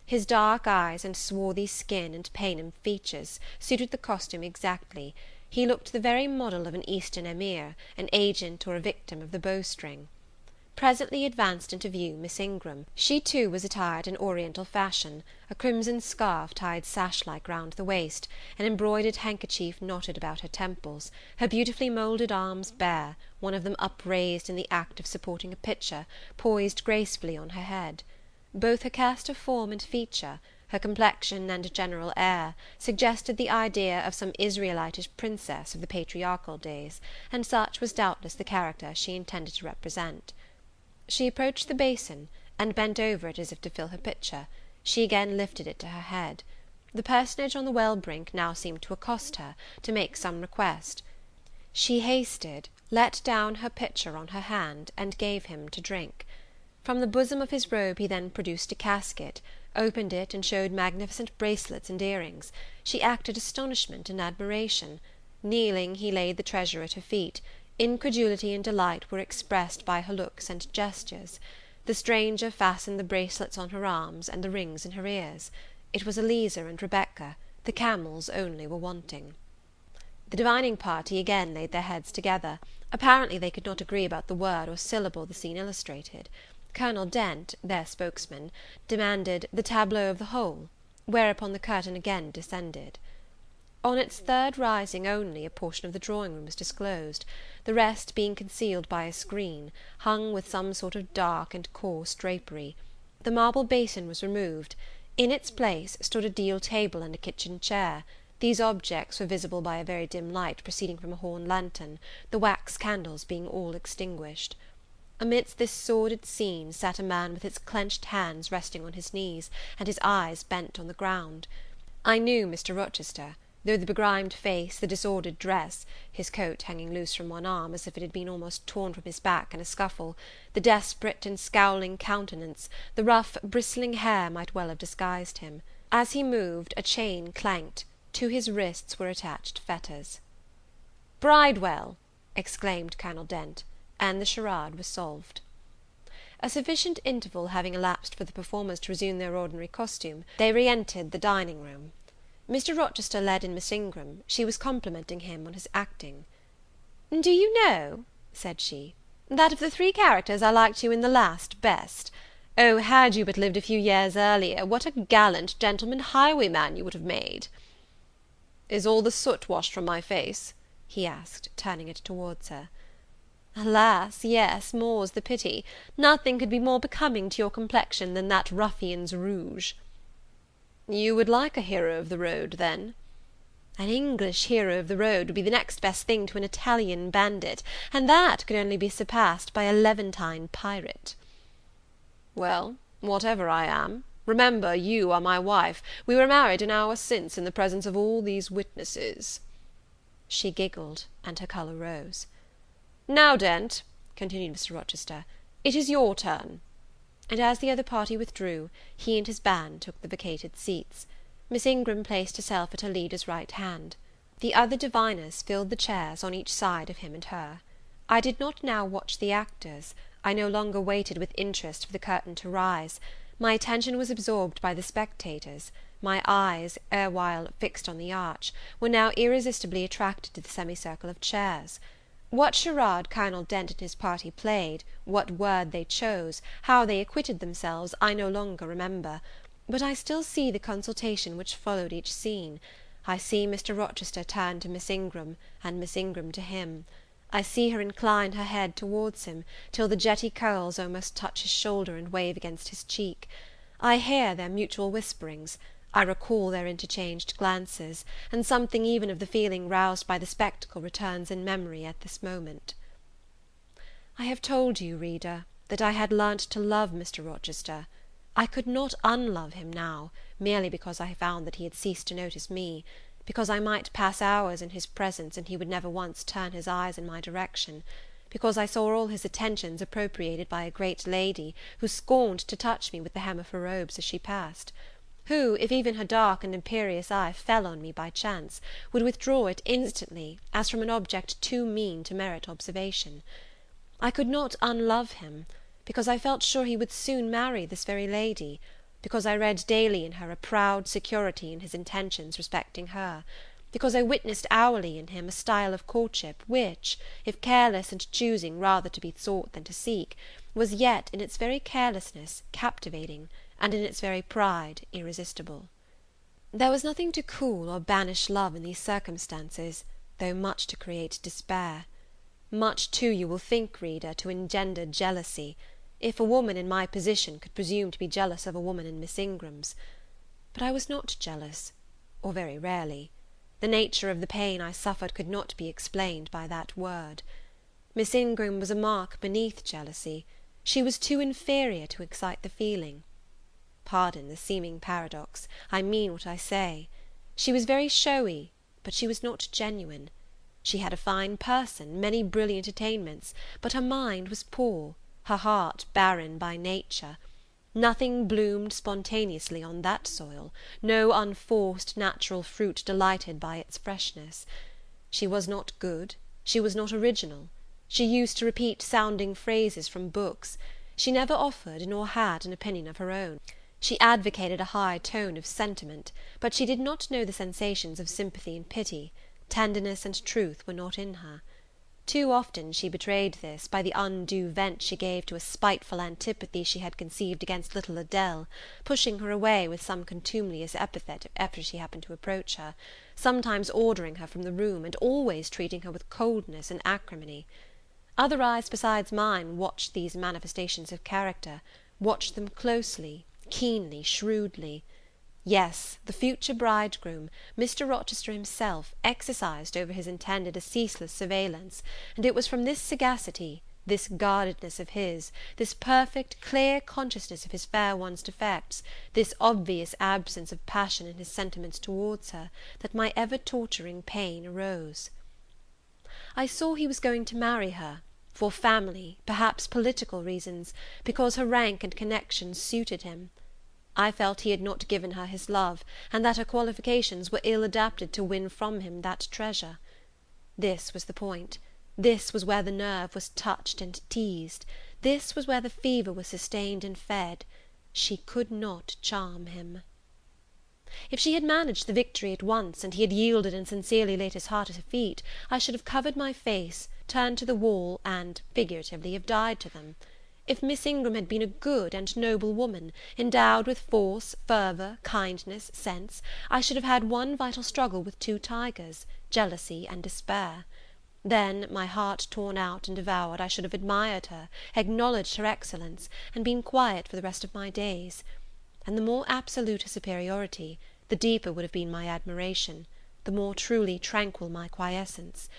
His dark eyes and swarthy skin and Paynim features suited the costume exactly. He looked the very model of an Eastern emir, an agent or a victim of the bowstring. Presently advanced into view Miss Ingram. She too was attired in oriental fashion, a crimson scarf tied sash-like round the waist, an embroidered handkerchief knotted about her temples, her beautifully moulded arms bare, one of them upraised in the act of supporting a pitcher, poised gracefully on her head. Both her cast of form and feature, her complexion and general air, suggested the idea of some Israelitish princess of the patriarchal days, and such was doubtless the character she intended to represent. She approached the basin, and bent over it as if to fill her pitcher. She again lifted it to her head. The personage on the well brink now seemed to accost her, to make some request. She hasted, let down her pitcher on her hand, and gave him to drink. From the bosom of his robe he then produced a casket, opened it, and showed magnificent bracelets and earrings. She acted astonishment and admiration. Kneeling, he laid the treasure at her feet. Incredulity and delight were expressed by her looks and gestures. The stranger fastened the bracelets on her arms, and the rings in her ears. It was Eliza and Rebecca; the camels only were wanting. The divining party again laid their heads together. Apparently they could not agree about the word or syllable the scene illustrated. Colonel Dent, their spokesman, demanded the tableau of the whole, whereupon the curtain again descended. On its third rising only a portion of the drawing-room was disclosed, the rest being concealed by a screen, hung with some sort of dark and coarse drapery. The marble basin was removed. In its place stood a deal table and a kitchen chair. These objects were visible by a very dim light proceeding from a horn lantern, the wax candles being all extinguished. Amidst this sordid scene sat a man with his clenched hands resting on his knees, and his eyes bent on the ground. I knew Mr. Rochester, though the begrimed face, the disordered dress, his coat hanging loose from one arm, as if it had been almost torn from his back in a scuffle, the desperate and scowling countenance, the rough, bristling hair might well have disguised him. As he moved, a chain clanked. To his wrists were attached fetters. "Bridewell!" exclaimed Colonel Dent, and the charade was solved. A sufficient interval having elapsed for the performers to resume their ordinary costume, they re-entered the dining-room. Mr. Rochester led in Miss Ingram. She was complimenting him on his acting. "Do you know," said she, "that of the three characters I liked you in the last best. Oh, had you but lived a few years earlier, what a gallant gentleman highwayman you would have made!" "Is all the soot washed from my face?" he asked, turning it towards her. "Alas, yes, more's the pity. Nothing could be more becoming to your complexion than that ruffian's rouge." "You would like a hero of the road, then?" "An English hero of the road would be the next best thing to an Italian bandit, and that could only be surpassed by a Levantine pirate." "Well, whatever I am, remember you are my wife. We were married an hour since in the presence of all these witnesses." She giggled, and her colour rose. "Now, Dent," continued Mr. Rochester, "it is your turn." And as the other party withdrew, he and his band took the vacated seats. Miss Ingram placed herself at her leader's right hand. The other diviners filled the chairs on each side of him and her. I did not now watch the actors. I no longer waited with interest for the curtain to rise. My attention was absorbed by the spectators. My eyes, erewhile fixed on the arch, were now irresistibly attracted to the semicircle of chairs. What charade Colonel Dent and his party played, what word they chose, how they acquitted themselves, I no longer remember; but I still see the consultation which followed each scene. I see Mr. Rochester turn to Miss Ingram, and Miss Ingram to him. I see her incline her head towards him, till the jetty curls almost touch his shoulder and wave against his cheek. I hear their mutual whisperings. I recall their interchanged glances, and something even of the feeling roused by the spectacle returns in memory at this moment. I have told you, reader, that I had learnt to love Mr. Rochester. I could not unlove him now, merely because I found that he had ceased to notice me, because I might pass hours in his presence and he would never once turn his eyes in my direction, because I saw all his attentions appropriated by a great lady who scorned to touch me with the hem of her robes as she passed, who, if even her dark and imperious eye fell on me by chance, would withdraw it instantly, as from an object too mean to merit observation. I could not unlove him, because I felt sure he would soon marry this very lady, because I read daily in her a proud security in his intentions respecting her, because I witnessed hourly in him a style of courtship which, if careless and choosing rather to be sought than to seek, was yet, in its very carelessness, captivating, and in its very pride irresistible. There was nothing to cool or banish love in these circumstances, though much to create despair. Much too, you will think, reader, to engender jealousy, if a woman in my position could presume to be jealous of a woman in Miss Ingram's. But I was not jealous, or very rarely. The nature of the pain I suffered could not be explained by that word. Miss Ingram was a mark beneath jealousy. She was too inferior to excite the feeling. Pardon the seeming paradox, I mean what I say. She was very showy, but she was not genuine. She had a fine person, many brilliant attainments, but her mind was poor, her heart barren by nature. Nothing bloomed spontaneously on that soil, no unforced natural fruit delighted by its freshness. She was not good, she was not original. She used to repeat sounding phrases from books. She never offered nor had an opinion of her own. She advocated a high tone of sentiment, but she did not know the sensations of sympathy and pity. Tenderness and truth were not in her. Too often she betrayed this by the undue vent she gave to a spiteful antipathy she had conceived against little Adele, pushing her away with some contumelious epithet after she happened to approach her, sometimes ordering her from the room, and always treating her with coldness and acrimony. Other eyes besides mine watched these manifestations of character, watched them closely, keenly, shrewdly. Yes, the future bridegroom, Mr. Rochester himself, exercised over his intended a ceaseless surveillance, and it was from this sagacity, this guardedness of his, this perfect, clear consciousness of his fair one's defects, this obvious absence of passion in his sentiments towards her, that my ever-torturing pain arose. I saw he was going to marry her, for family, perhaps political reasons, because her rank and connections suited him. I felt he had not given her his love, and that her qualifications were ill adapted to win from him that treasure. This was the point. This was where the nerve was touched and teased. This was where the fever was sustained and fed. She could not charm him. If she had managed the victory at once, and he had yielded and sincerely laid his heart at her feet, I should have covered my face, turned to the wall, and, figuratively, have died to them. If Miss Ingram had been a good and noble woman, endowed with force, fervour, kindness, sense, I should have had one vital struggle with two tigers, jealousy and despair. Then, my heart torn out and devoured, I should have admired her, acknowledged her excellence, and been quiet for the rest of my days. And the more absolute her superiority, the deeper would have been my admiration, the more truly tranquil my quiescence.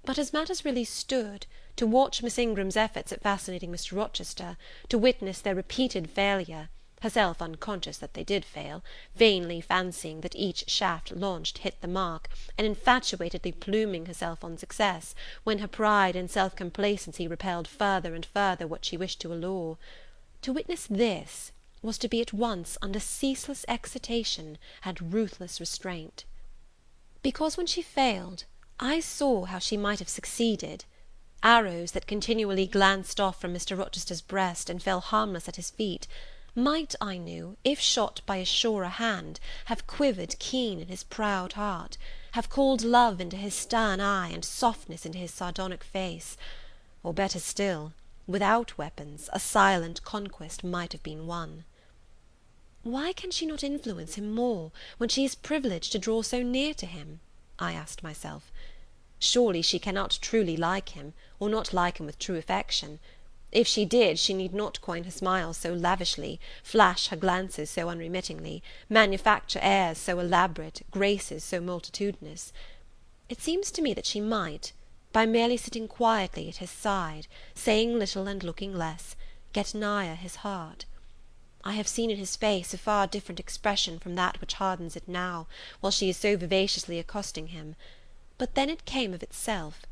But as matters really stood, to watch Miss Ingram's efforts at fascinating Mr. Rochester, to witness their repeated failure, herself unconscious that they did fail, vainly fancying that each shaft launched hit the mark, and infatuatedly pluming herself on success, when her pride and self-complacency repelled further and further what she wished to allure, to witness this was to be at once under ceaseless excitation and ruthless restraint. Because when she failed, I saw how she might have succeeded. Arrows that continually glanced off from Mr. Rochester's breast and fell harmless at his feet, might, I knew, if shot by a surer hand, have quivered keen in his proud heart, have called love into his stern eye and softness into his sardonic face; or, better still, without weapons, a silent conquest might have been won. Why can she not influence him more, when she is privileged to draw so near to him? I asked myself. Surely she cannot truly like him, or not like him with true affection. If she did, she need not coin her smiles so lavishly, flash her glances so unremittingly, manufacture airs so elaborate, graces so multitudinous. It seems to me that she might, by merely sitting quietly at his side, saying little and looking less, get nigher his heart. I have seen in his face a far different expression from that which hardens it now, while she is so vivaciously accosting him. But then it came of itself.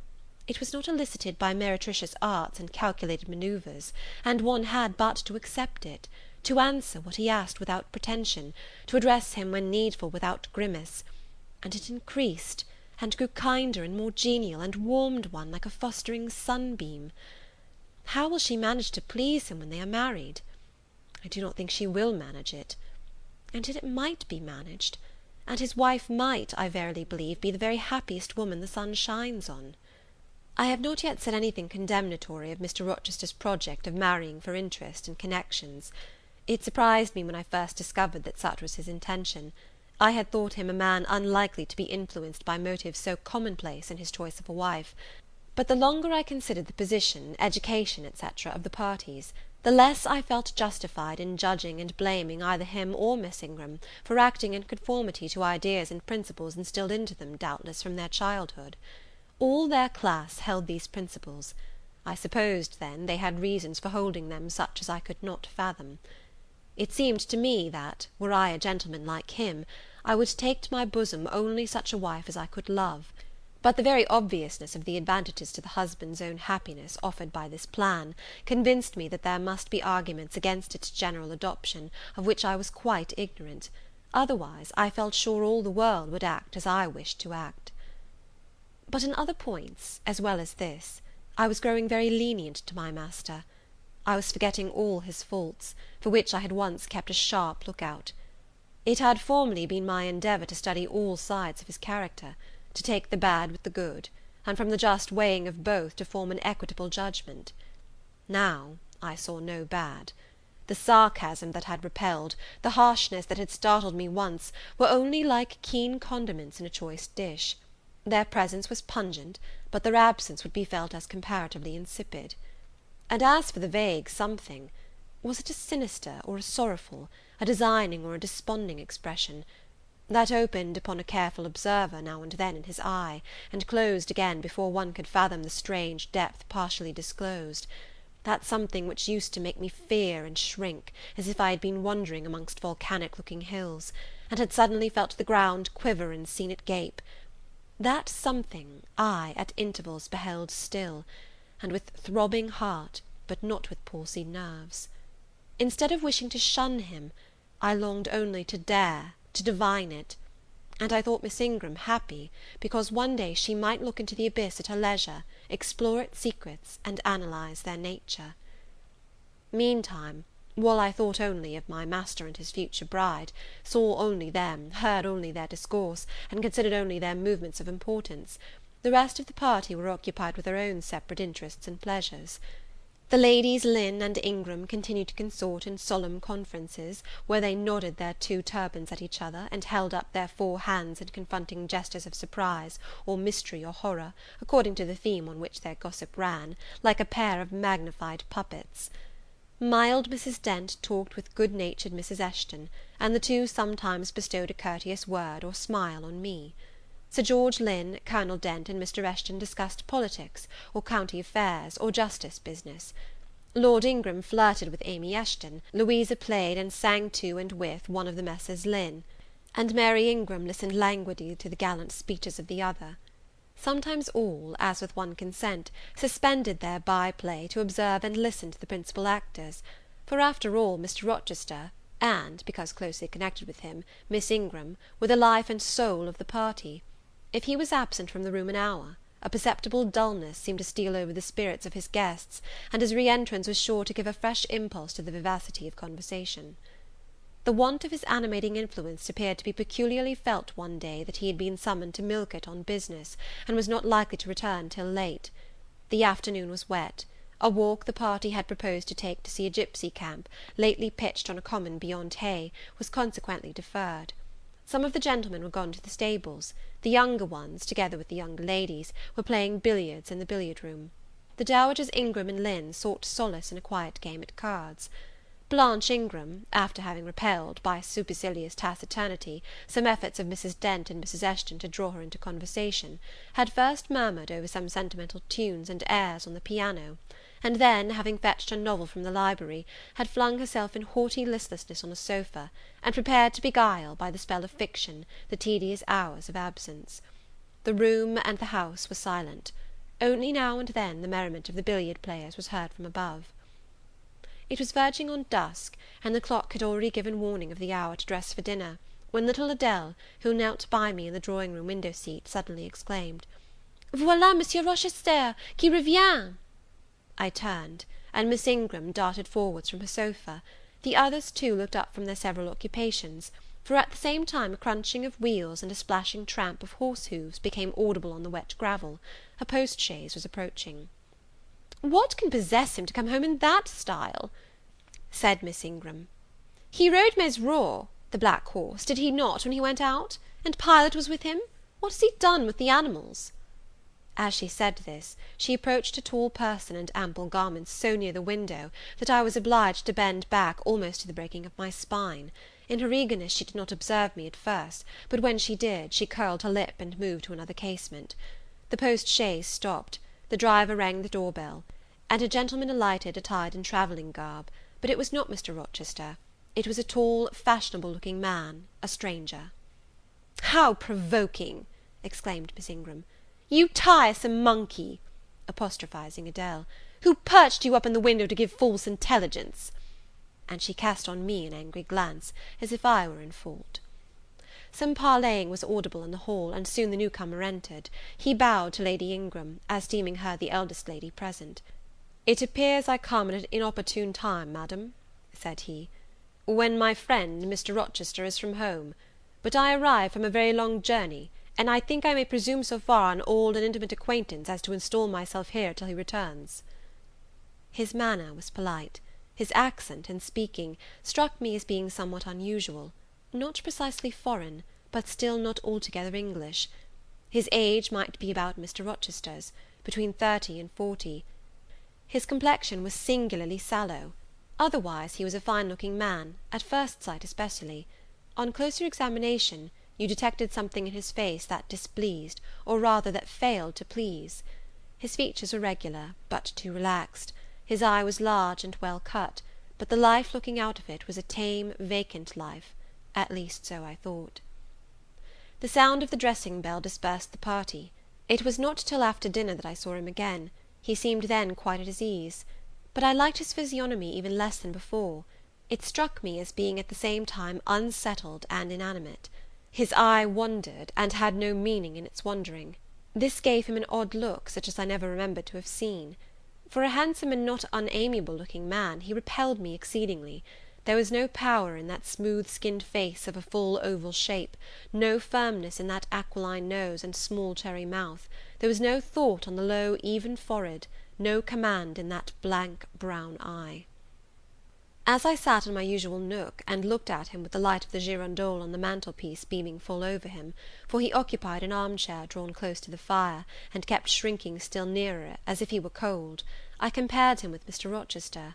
It was not elicited by meretricious arts and calculated manoeuvres, and one had but to accept it, to answer what he asked without pretension, to address him when needful without grimace, and it increased, and grew kinder and more genial, and warmed one like a fostering sunbeam. How will she manage to please him when they are married? I do not think she will manage it. And yet it might be managed, and his wife might, I verily believe, be the very happiest woman the sun shines on. I have not yet said anything condemnatory of Mr. Rochester's project of marrying for interest and connections. It surprised me when I first discovered that such was his intention. I had thought him a man unlikely to be influenced by motives so commonplace in his choice of a wife. But the longer I considered the position, education, etc., of the parties, the less I felt justified in judging and blaming either him or Miss Ingram for acting in conformity to ideas and principles instilled into them, doubtless, from their childhood. All their class held these principles. I supposed, then, they had reasons for holding them such as I could not fathom. It seemed to me that, were I a gentleman like him, I would take to my bosom only such a wife as I could love. But the very obviousness of the advantages to the husband's own happiness offered by this plan convinced me that there must be arguments against its general adoption, of which I was quite ignorant. Otherwise, I felt sure all the world would act as I wished to act. But in other points, as well as this, I was growing very lenient to my master. I was forgetting all his faults, for which I had once kept a sharp look-out. It had formerly been my endeavour to study all sides of his character, to take the bad with the good, and from the just weighing of both to form an equitable judgment. Now I saw no bad. The sarcasm that had repelled, the harshness that had startled me once, were only like keen condiments in a choice dish. Their presence was pungent, but their absence would be felt as comparatively insipid. And as for the vague something, Was it a sinister or a sorrowful, a designing or a desponding expression, that opened upon a careful observer now and then in his eye, and closed again before one could fathom the strange depth partially disclosed? That something which used to make me fear and shrink, as if I had been wandering amongst volcanic-looking hills, and had suddenly felt the ground quiver and seen it gape, that something I at intervals beheld still, and with throbbing heart, but not with palsied nerves. Instead of wishing to shun him, I longed only to dare, to divine it, and I thought Miss Ingram happy because one day she might look into the abyss at her leisure, explore its secrets, and analyse their nature. Meantime, while I thought only of my master and his future bride, saw only them, heard only their discourse, and considered only their movements of importance, the rest of the party were occupied with their own separate interests and pleasures. The ladies Lynn and Ingram continued to consort in solemn conferences, where they nodded their 2 turbans at each other, and held up their 4 hands in confronting gestures of surprise, or mystery, or horror, according to the theme on which their gossip ran, like a pair of magnified puppets. Mild Mrs. Dent talked with good-natured Mrs. Eshton, and the two sometimes bestowed a courteous word or smile on me. Sir George Lynn, Colonel Dent, and Mr. Eshton discussed politics, or county affairs, or justice business. Lord Ingram flirted with Amy Eshton, Louisa played and sang to and with one of the Messrs. Lynn, and Mary Ingram listened languidly to the gallant speeches of the other. Sometimes all, as with one consent, suspended their by-play to observe and listen to the principal actors; for, after all, Mr. Rochester, and, because closely connected with him, Miss Ingram, were the life and soul of the party. If he was absent from the room an hour, a perceptible dullness seemed to steal over the spirits of his guests, and his re-entrance was sure to give a fresh impulse to the vivacity of conversation. The want of his animating influence appeared to be peculiarly felt one day that he had been summoned to Millcote on business, and was not likely to return till late. The afternoon was wet. A walk the party had proposed to take to see a gipsy camp, lately pitched on a common beyond Hay, was consequently deferred. Some of the gentlemen were gone to the stables; the younger ones, together with the younger ladies, were playing billiards in the billiard-room. The Dowagers Ingram and Lynn sought solace in a quiet game at cards. Blanche Ingram, after having repelled, by supercilious taciturnity, some efforts of Mrs. Dent and Mrs. Eshton to draw her into conversation, had first murmured over some sentimental tunes and airs on the piano, and then, having fetched her novel from the library, had flung herself in haughty listlessness on a sofa, and prepared to beguile, by the spell of fiction, the tedious hours of absence. The room and the house were silent. Only now and then the merriment of the billiard players was heard from above. It was verging on dusk, and the clock had already given warning of the hour to dress for dinner, when little Adele, who knelt by me in the drawing-room window-seat, suddenly exclaimed, "Voilà Monsieur Rochester, qui revient!" I turned, and Miss Ingram darted forwards from her sofa. The others too looked up from their several occupations, for at the same time a crunching of wheels and a splashing tramp of horse-hoofs became audible on the wet gravel. A post-chaise was approaching. "What can possess him to come home in that style?" said Miss Ingram. "He rode Mesrour, the black horse, did he not, when he went out? And Pilot was with him? What has he done with the animals?" As she said this, she approached a tall person and ample garments so near the window, that I was obliged to bend back almost to the breaking of my spine. In her eagerness she did not observe me at first, but when she did, she curled her lip and moved to another casement. The post-chaise stopped. The driver rang the door-bell, and a gentleman alighted attired in travelling garb, but it was not Mr. Rochester. It was a tall, fashionable-looking man, a stranger. "How provoking!" exclaimed Miss Ingram. "You tiresome monkey," apostrophising Adele, "who perched you up in the window to give false intelligence!" And she cast on me an angry glance, as if I were in fault. Some parleying was audible in the hall, and soon the newcomer entered. He bowed to Lady Ingram, as deeming her the eldest lady present. "It appears I come at an inopportune time, madam," said he, "when my friend, Mr. Rochester, is from home; but I arrive from a very long journey, and I think I may presume so far on old and intimate acquaintance as to install myself here till he returns." His manner was polite. His accent, in speaking, struck me as being somewhat unusual, not precisely foreign, but still not altogether English. His age might be about Mr. Rochester's, between 30 and 40. His complexion was singularly sallow. Otherwise he was a fine-looking man, at first sight especially. On closer examination, you detected something in his face that displeased, or rather that failed to please. His features were regular, but too relaxed. His eye was large and well cut, but the life looking out of it was a tame, vacant life. At least so I thought. The sound of the dressing-bell dispersed the party. It was not till after dinner that I saw him again. He seemed then quite at his ease. But I liked his physiognomy even less than before. It struck me as being at the same time unsettled and inanimate. His eye wandered, and had no meaning in its wandering. This gave him an odd look, such as I never remembered to have seen. For a handsome and not unamiable-looking man, he repelled me exceedingly. There was no power in that smooth-skinned face of a full oval shape, no firmness in that aquiline nose and small cherry mouth, there was no thought on the low even forehead, no command in that blank brown eye. As I sat in my usual nook, and looked at him with the light of the girandole on the mantelpiece beaming full over him, for he occupied an armchair drawn close to the fire, and kept shrinking still nearer, as if he were cold, I compared him with Mr. Rochester.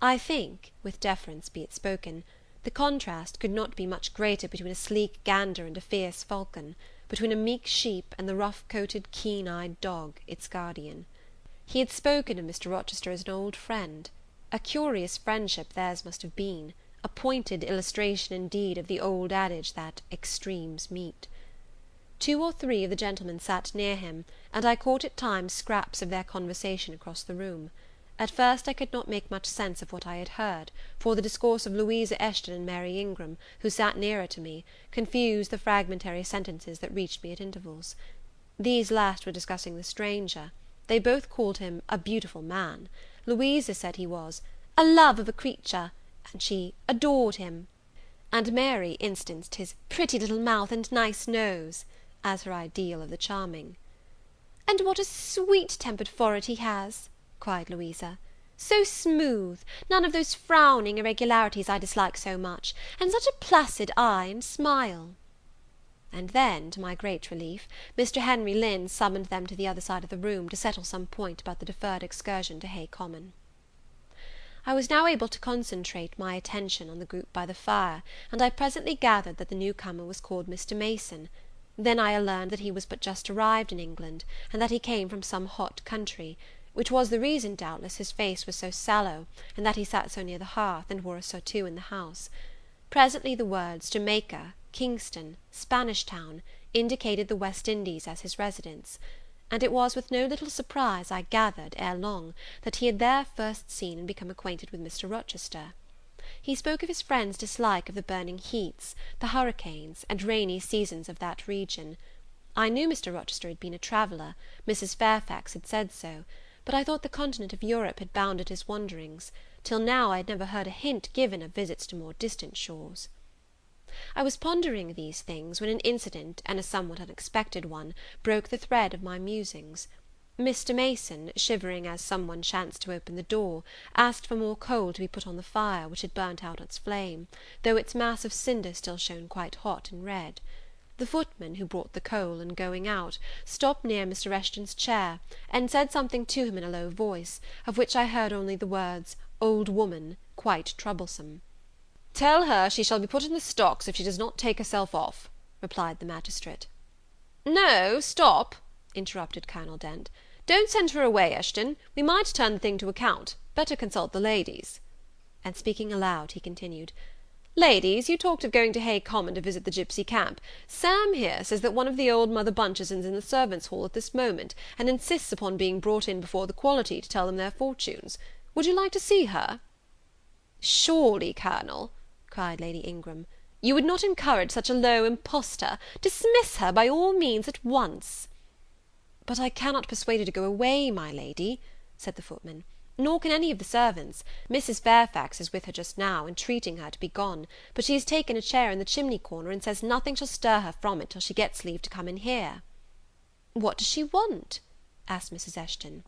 I think, with deference be it spoken, the contrast could not be much greater between a sleek gander and a fierce falcon, between a meek sheep and the rough-coated, keen-eyed dog, its guardian. He had spoken of Mr. Rochester as an old friend. A curious friendship theirs must have been, a pointed illustration indeed of the old adage that extremes meet. 2 or 3 of the gentlemen sat near him, and I caught at times scraps of their conversation across the room. At first I could not make much sense of what I had heard, for the discourse of Louisa Eshton and Mary Ingram, who sat nearer to me, confused the fragmentary sentences that reached me at intervals. These last were discussing the stranger. They both called him a beautiful man. Louisa said he was a love of a creature, and she adored him; and Mary instanced his pretty little mouth and nice nose, as her ideal of the charming. "And what a sweet-tempered forehead he has!" cried Louisa. "So smooth, none of those frowning irregularities I dislike so much, and such a placid eye and smile." And then, to my great relief, Mr. Henry Lynn summoned them to the other side of the room, to settle some point about the deferred excursion to Hay Common. I was now able to concentrate my attention on the group by the fire, and I presently gathered that the new comer was called Mr. Mason. Then I learned that he was but just arrived in England, and that he came from some hot country, which was the reason, doubtless, his face was so sallow, and that he sat so near the hearth, and wore a surtout in the house. Presently the words Jamaica, Kingston, Spanish Town, indicated the West Indies as his residence; and it was with no little surprise I gathered, ere long, that he had there first seen and become acquainted with Mr. Rochester. He spoke of his friend's dislike of the burning heats, the hurricanes, and rainy seasons of that region. I knew Mr. Rochester had been a traveller, Mrs. Fairfax had said so, but I thought the continent of Europe had bounded his wanderings; till now I had never heard a hint given of visits to more distant shores. I was pondering these things, when an incident, and a somewhat unexpected one, broke the thread of my musings. Mr. Mason, shivering as some one chanced to open the door, asked for more coal to be put on the fire, which had burnt out its flame, though its mass of cinder still shone quite hot and red. The footman, who brought the coal, in going out, stopped near Mr. Eshton's chair, and said something to him in a low voice, of which I heard only the words, "old woman," quite troublesome. "Tell her she shall be put in the stocks if she does not take herself off," replied the magistrate. "No, stop," interrupted Colonel Dent. "Don't send her away, Eshton. We might turn the thing to account. Better consult the ladies." And speaking aloud, he continued, "Ladies, you talked of going to Hay Common to visit the gipsy camp. Sam here says that one of the old Mother Bunches is in the servants' hall at this moment, and insists upon being brought in before the quality to tell them their fortunes. Would you like to see her?" "Surely, Colonel," cried Lady Ingram, "you would not encourage such a low impostor. Dismiss her by all means at once." "But I cannot persuade her to go away, my lady," said the footman, "nor can any of the servants. Mrs. Fairfax is with her just now, entreating her to be gone; but she has taken a chair in the chimney corner, and says nothing shall stir her from it till she gets leave to come in here." "What does she want?" asked Mrs. Eshton.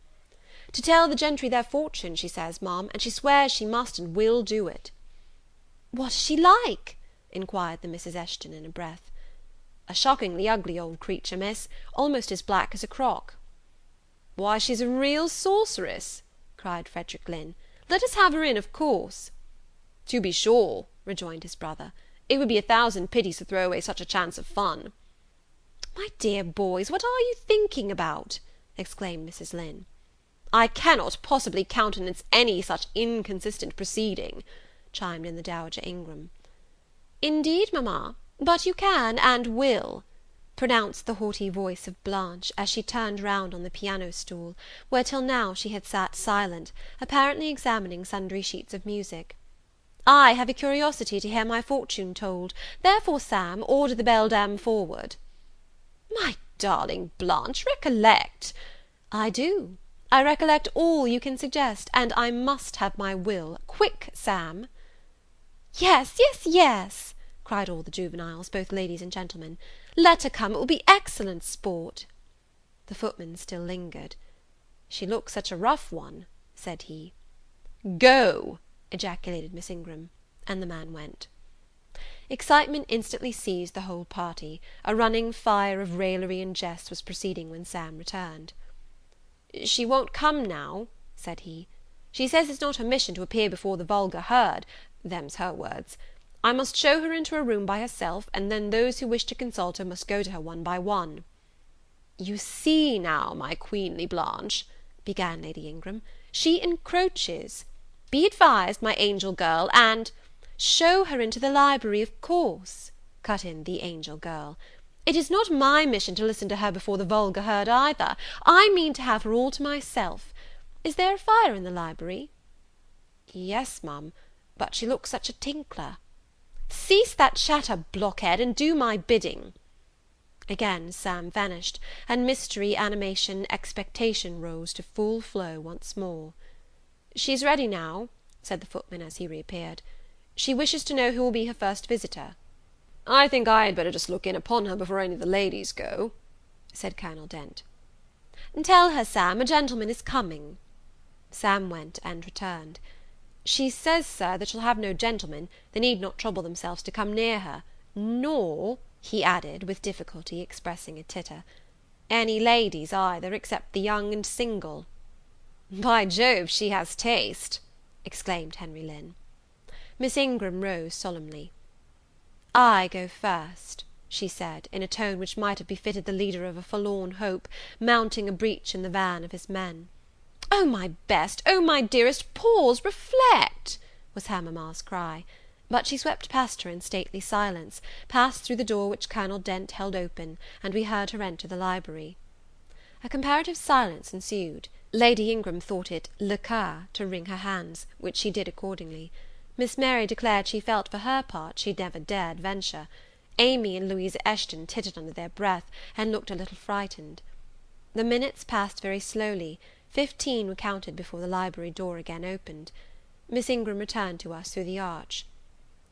"To tell the gentry their fortune, she says, ma'am, and she swears she must and will do it." "What is she like?" inquired the Misses Eshton in a breath. "A shockingly ugly old creature, miss, almost as black as a crock." "Why, she's a real sorceress," cried Frederick Lynn, Let us have her in, of course." "To be sure," rejoined his brother, "it would be 1,000 pities to throw away such a chance of fun." "My dear boys, what are you thinking about?" exclaimed Mrs. Lynn. "I cannot possibly countenance any such inconsistent proceeding," chimed in the Dowager Ingram. "Indeed, mamma, but you can and will," pronounced the haughty voice of Blanche, as she turned round on the piano stool, where till now she had sat silent, apparently examining sundry sheets of music. "I have a curiosity to hear my fortune told, therefore, Sam, order the beldam forward." "My darling Blanche, recollect—" "I do. I recollect all you can suggest, and I must have my will. Quick, Sam." "Yes, yes, yes," cried all the juveniles, both ladies and gentlemen. "Let her come, it will be excellent sport." The footman still lingered. "She looks such a rough one," said he. "Go!" ejaculated Miss Ingram, and the man went. Excitement instantly seized the whole party. A running fire of raillery and jest was proceeding when Sam returned. "She won't come now," said he. "She says it's not her mission to appear before the vulgar herd, them's her words. I must show her into her room by herself, and then those who wish to consult her must go to her one by one." "You see now, my queenly Blanche," began Lady Ingram, "she encroaches. Be advised, my angel girl, and—" "Show her into the library, of course," cut in the angel girl. "It is not my mission to listen to her before the vulgar herd either. I mean to have her all to myself. Is there a fire in the library?" "Yes, ma'am, but she looks such a tinkler." "Cease that chatter, blockhead, and do my bidding." Again Sam vanished, and mystery, animation, expectation rose to full flow once more. "She's ready now," said the footman as he reappeared. "She wishes to know who will be her first visitor." "I think I had better just look in upon her before any of the ladies go," said Colonel Dent. "Tell her, Sam, a gentleman is coming." Sam went and returned. "She says, sir, that she'll have no gentlemen; they need not trouble themselves to come near her, nor," he added, with difficulty expressing a titter, "any ladies either, except the young and single." "By Jove, she has taste!" exclaimed Henry Lynn. Miss Ingram rose solemnly. "I go first," she said, in a tone which might have befitted the leader of a forlorn hope, mounting a breach in the van of his men. "Oh, my best, oh, my dearest, pause, reflect," was her mamma's cry; but she swept past her in stately silence, passed through the door which Colonel Dent held open, and we heard her enter the library. A comparative silence ensued. Lady Ingram thought it le cas to wring her hands, which she did accordingly. Miss Mary declared she felt for her part she never dared venture. Amy and Louisa Eshton tittered under their breath, and looked a little frightened. The minutes passed very slowly. 15 were counted before the library door again opened. Miss Ingram returned to us through the arch.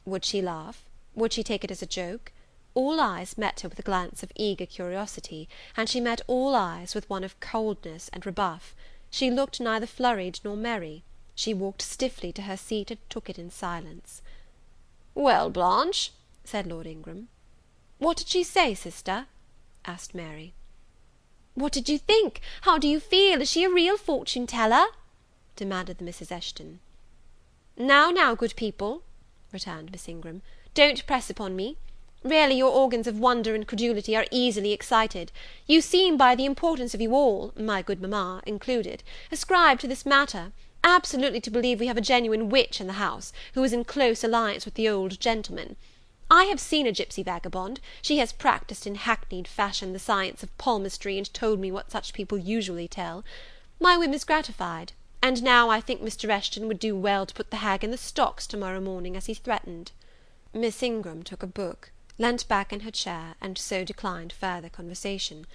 Would she laugh? Would she take it as a joke? All eyes met her with a glance of eager curiosity, and she met all eyes with one of coldness and rebuff. She looked neither flurried nor merry. She walked stiffly to her seat and took it in silence. "Well, Blanche," said Lord Ingram. "What did she say, sister?" asked Mary. "What did you think? How do you feel? Is she a real fortune teller?" demanded the Mrs. Eshton. "Now, now, good people," returned Miss Ingram, "don't press upon me. Really, your organs of wonder and credulity are easily excited. You seem, by the importance of you all, my good mamma included, ascribed to this matter, absolutely to believe we have a genuine witch in the house, who is in close alliance with the old gentleman. I have seen a gipsy vagabond. She has practised in hackneyed fashion the science of palmistry, and told me what such people usually tell. My whim is gratified, and now I think Mr. Eshton would do well to put the hag in the stocks to-morrow morning, as he threatened." Miss Ingram took a book, leant back in her chair, and so declined further conversation.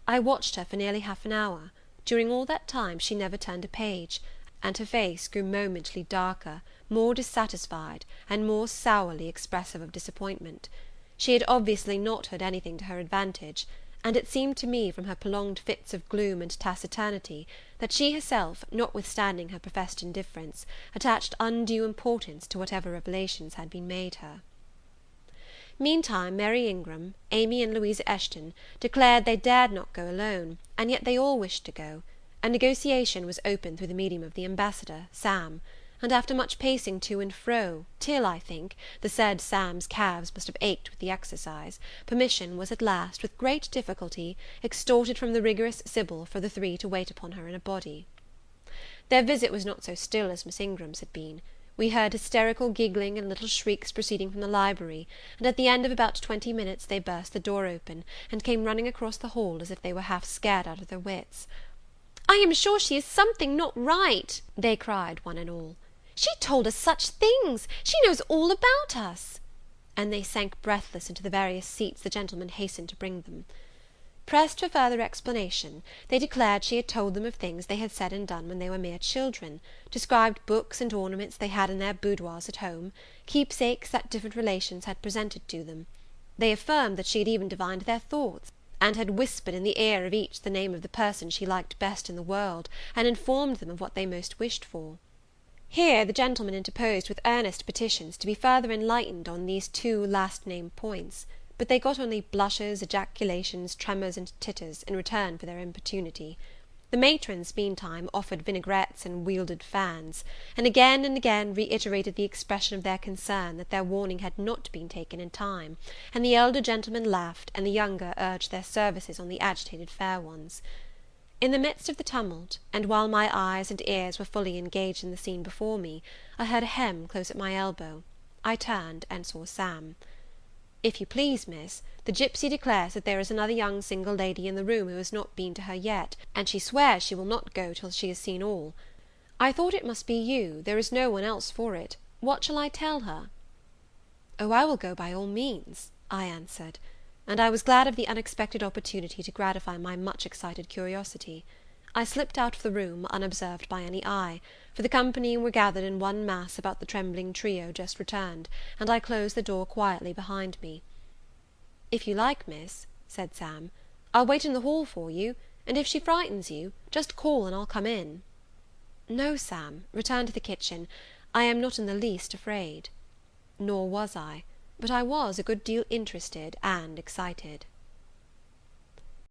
I watched her for nearly half an hour. During all that time she never turned a page, and her face grew momently darker, more dissatisfied, and more sourly expressive of disappointment. She had obviously not heard anything to her advantage, and it seemed to me, from her prolonged fits of gloom and taciturnity, that she herself, notwithstanding her professed indifference, attached undue importance to whatever revelations had been made her. Meantime, Mary Ingram, Amy and Louisa Eshton declared they dared not go alone, and yet they all wished to go. A negotiation was opened through the medium of the ambassador, Sam. and after much pacing to and fro, till, I think, the said Sam's calves must have ached with the exercise, permission was at last, with great difficulty, extorted from the rigorous Sybil for the three to wait upon her in a body. Their visit was not so still as Miss Ingram's had been. We heard hysterical giggling and little shrieks proceeding from the library, and at the end of about 20 minutes they burst the door open, and came running across the hall as if they were half scared out of their wits. "I am sure she is something not right," they cried one and all. "She told us such things! She knows all about us!" And they sank breathless into the various seats the gentlemen hastened to bring them. Pressed for further explanation, they declared she had told them of things they had said and done when they were mere children, described books and ornaments they had in their boudoirs at home, keepsakes that different relations had presented to them. They affirmed that she had even divined their thoughts, and had whispered in the ear of each the name of the person she liked best in the world, and informed them of what they most wished for. Here the gentleman interposed with earnest petitions to be further enlightened on these two last-named points, but they got only blushes, ejaculations, tremors, and titters, in return for their importunity. The matrons, meantime, offered vinaigrettes and wielded fans, and again reiterated the expression of their concern that their warning had not been taken in time, and the elder gentlemen laughed, and the younger urged their services on the agitated fair ones. In the midst of the tumult, and while my eyes and ears were fully engaged in the scene before me, I heard a hem close at my elbow. I turned, and saw Sam. "If you please, Miss, the gipsy declares that there is another young single lady in the room who has not been to her yet, and she swears she will not go till she has seen all. I thought it must be you, there is no one else for it. What shall I tell her?" "Oh, I will go by all means," I answered, and I was glad of the unexpected opportunity to gratify my much excited curiosity. I slipped out of the room, unobserved by any eye, for the company were gathered in one mass about the trembling trio just returned, and I closed the door quietly behind me. "If you like, Miss," said Sam, "I'll wait in the hall for you, and if she frightens you, just call and I'll come in." "No, Sam, return to the kitchen. I am not in the least afraid." Nor was I, but I was a good deal interested and excited.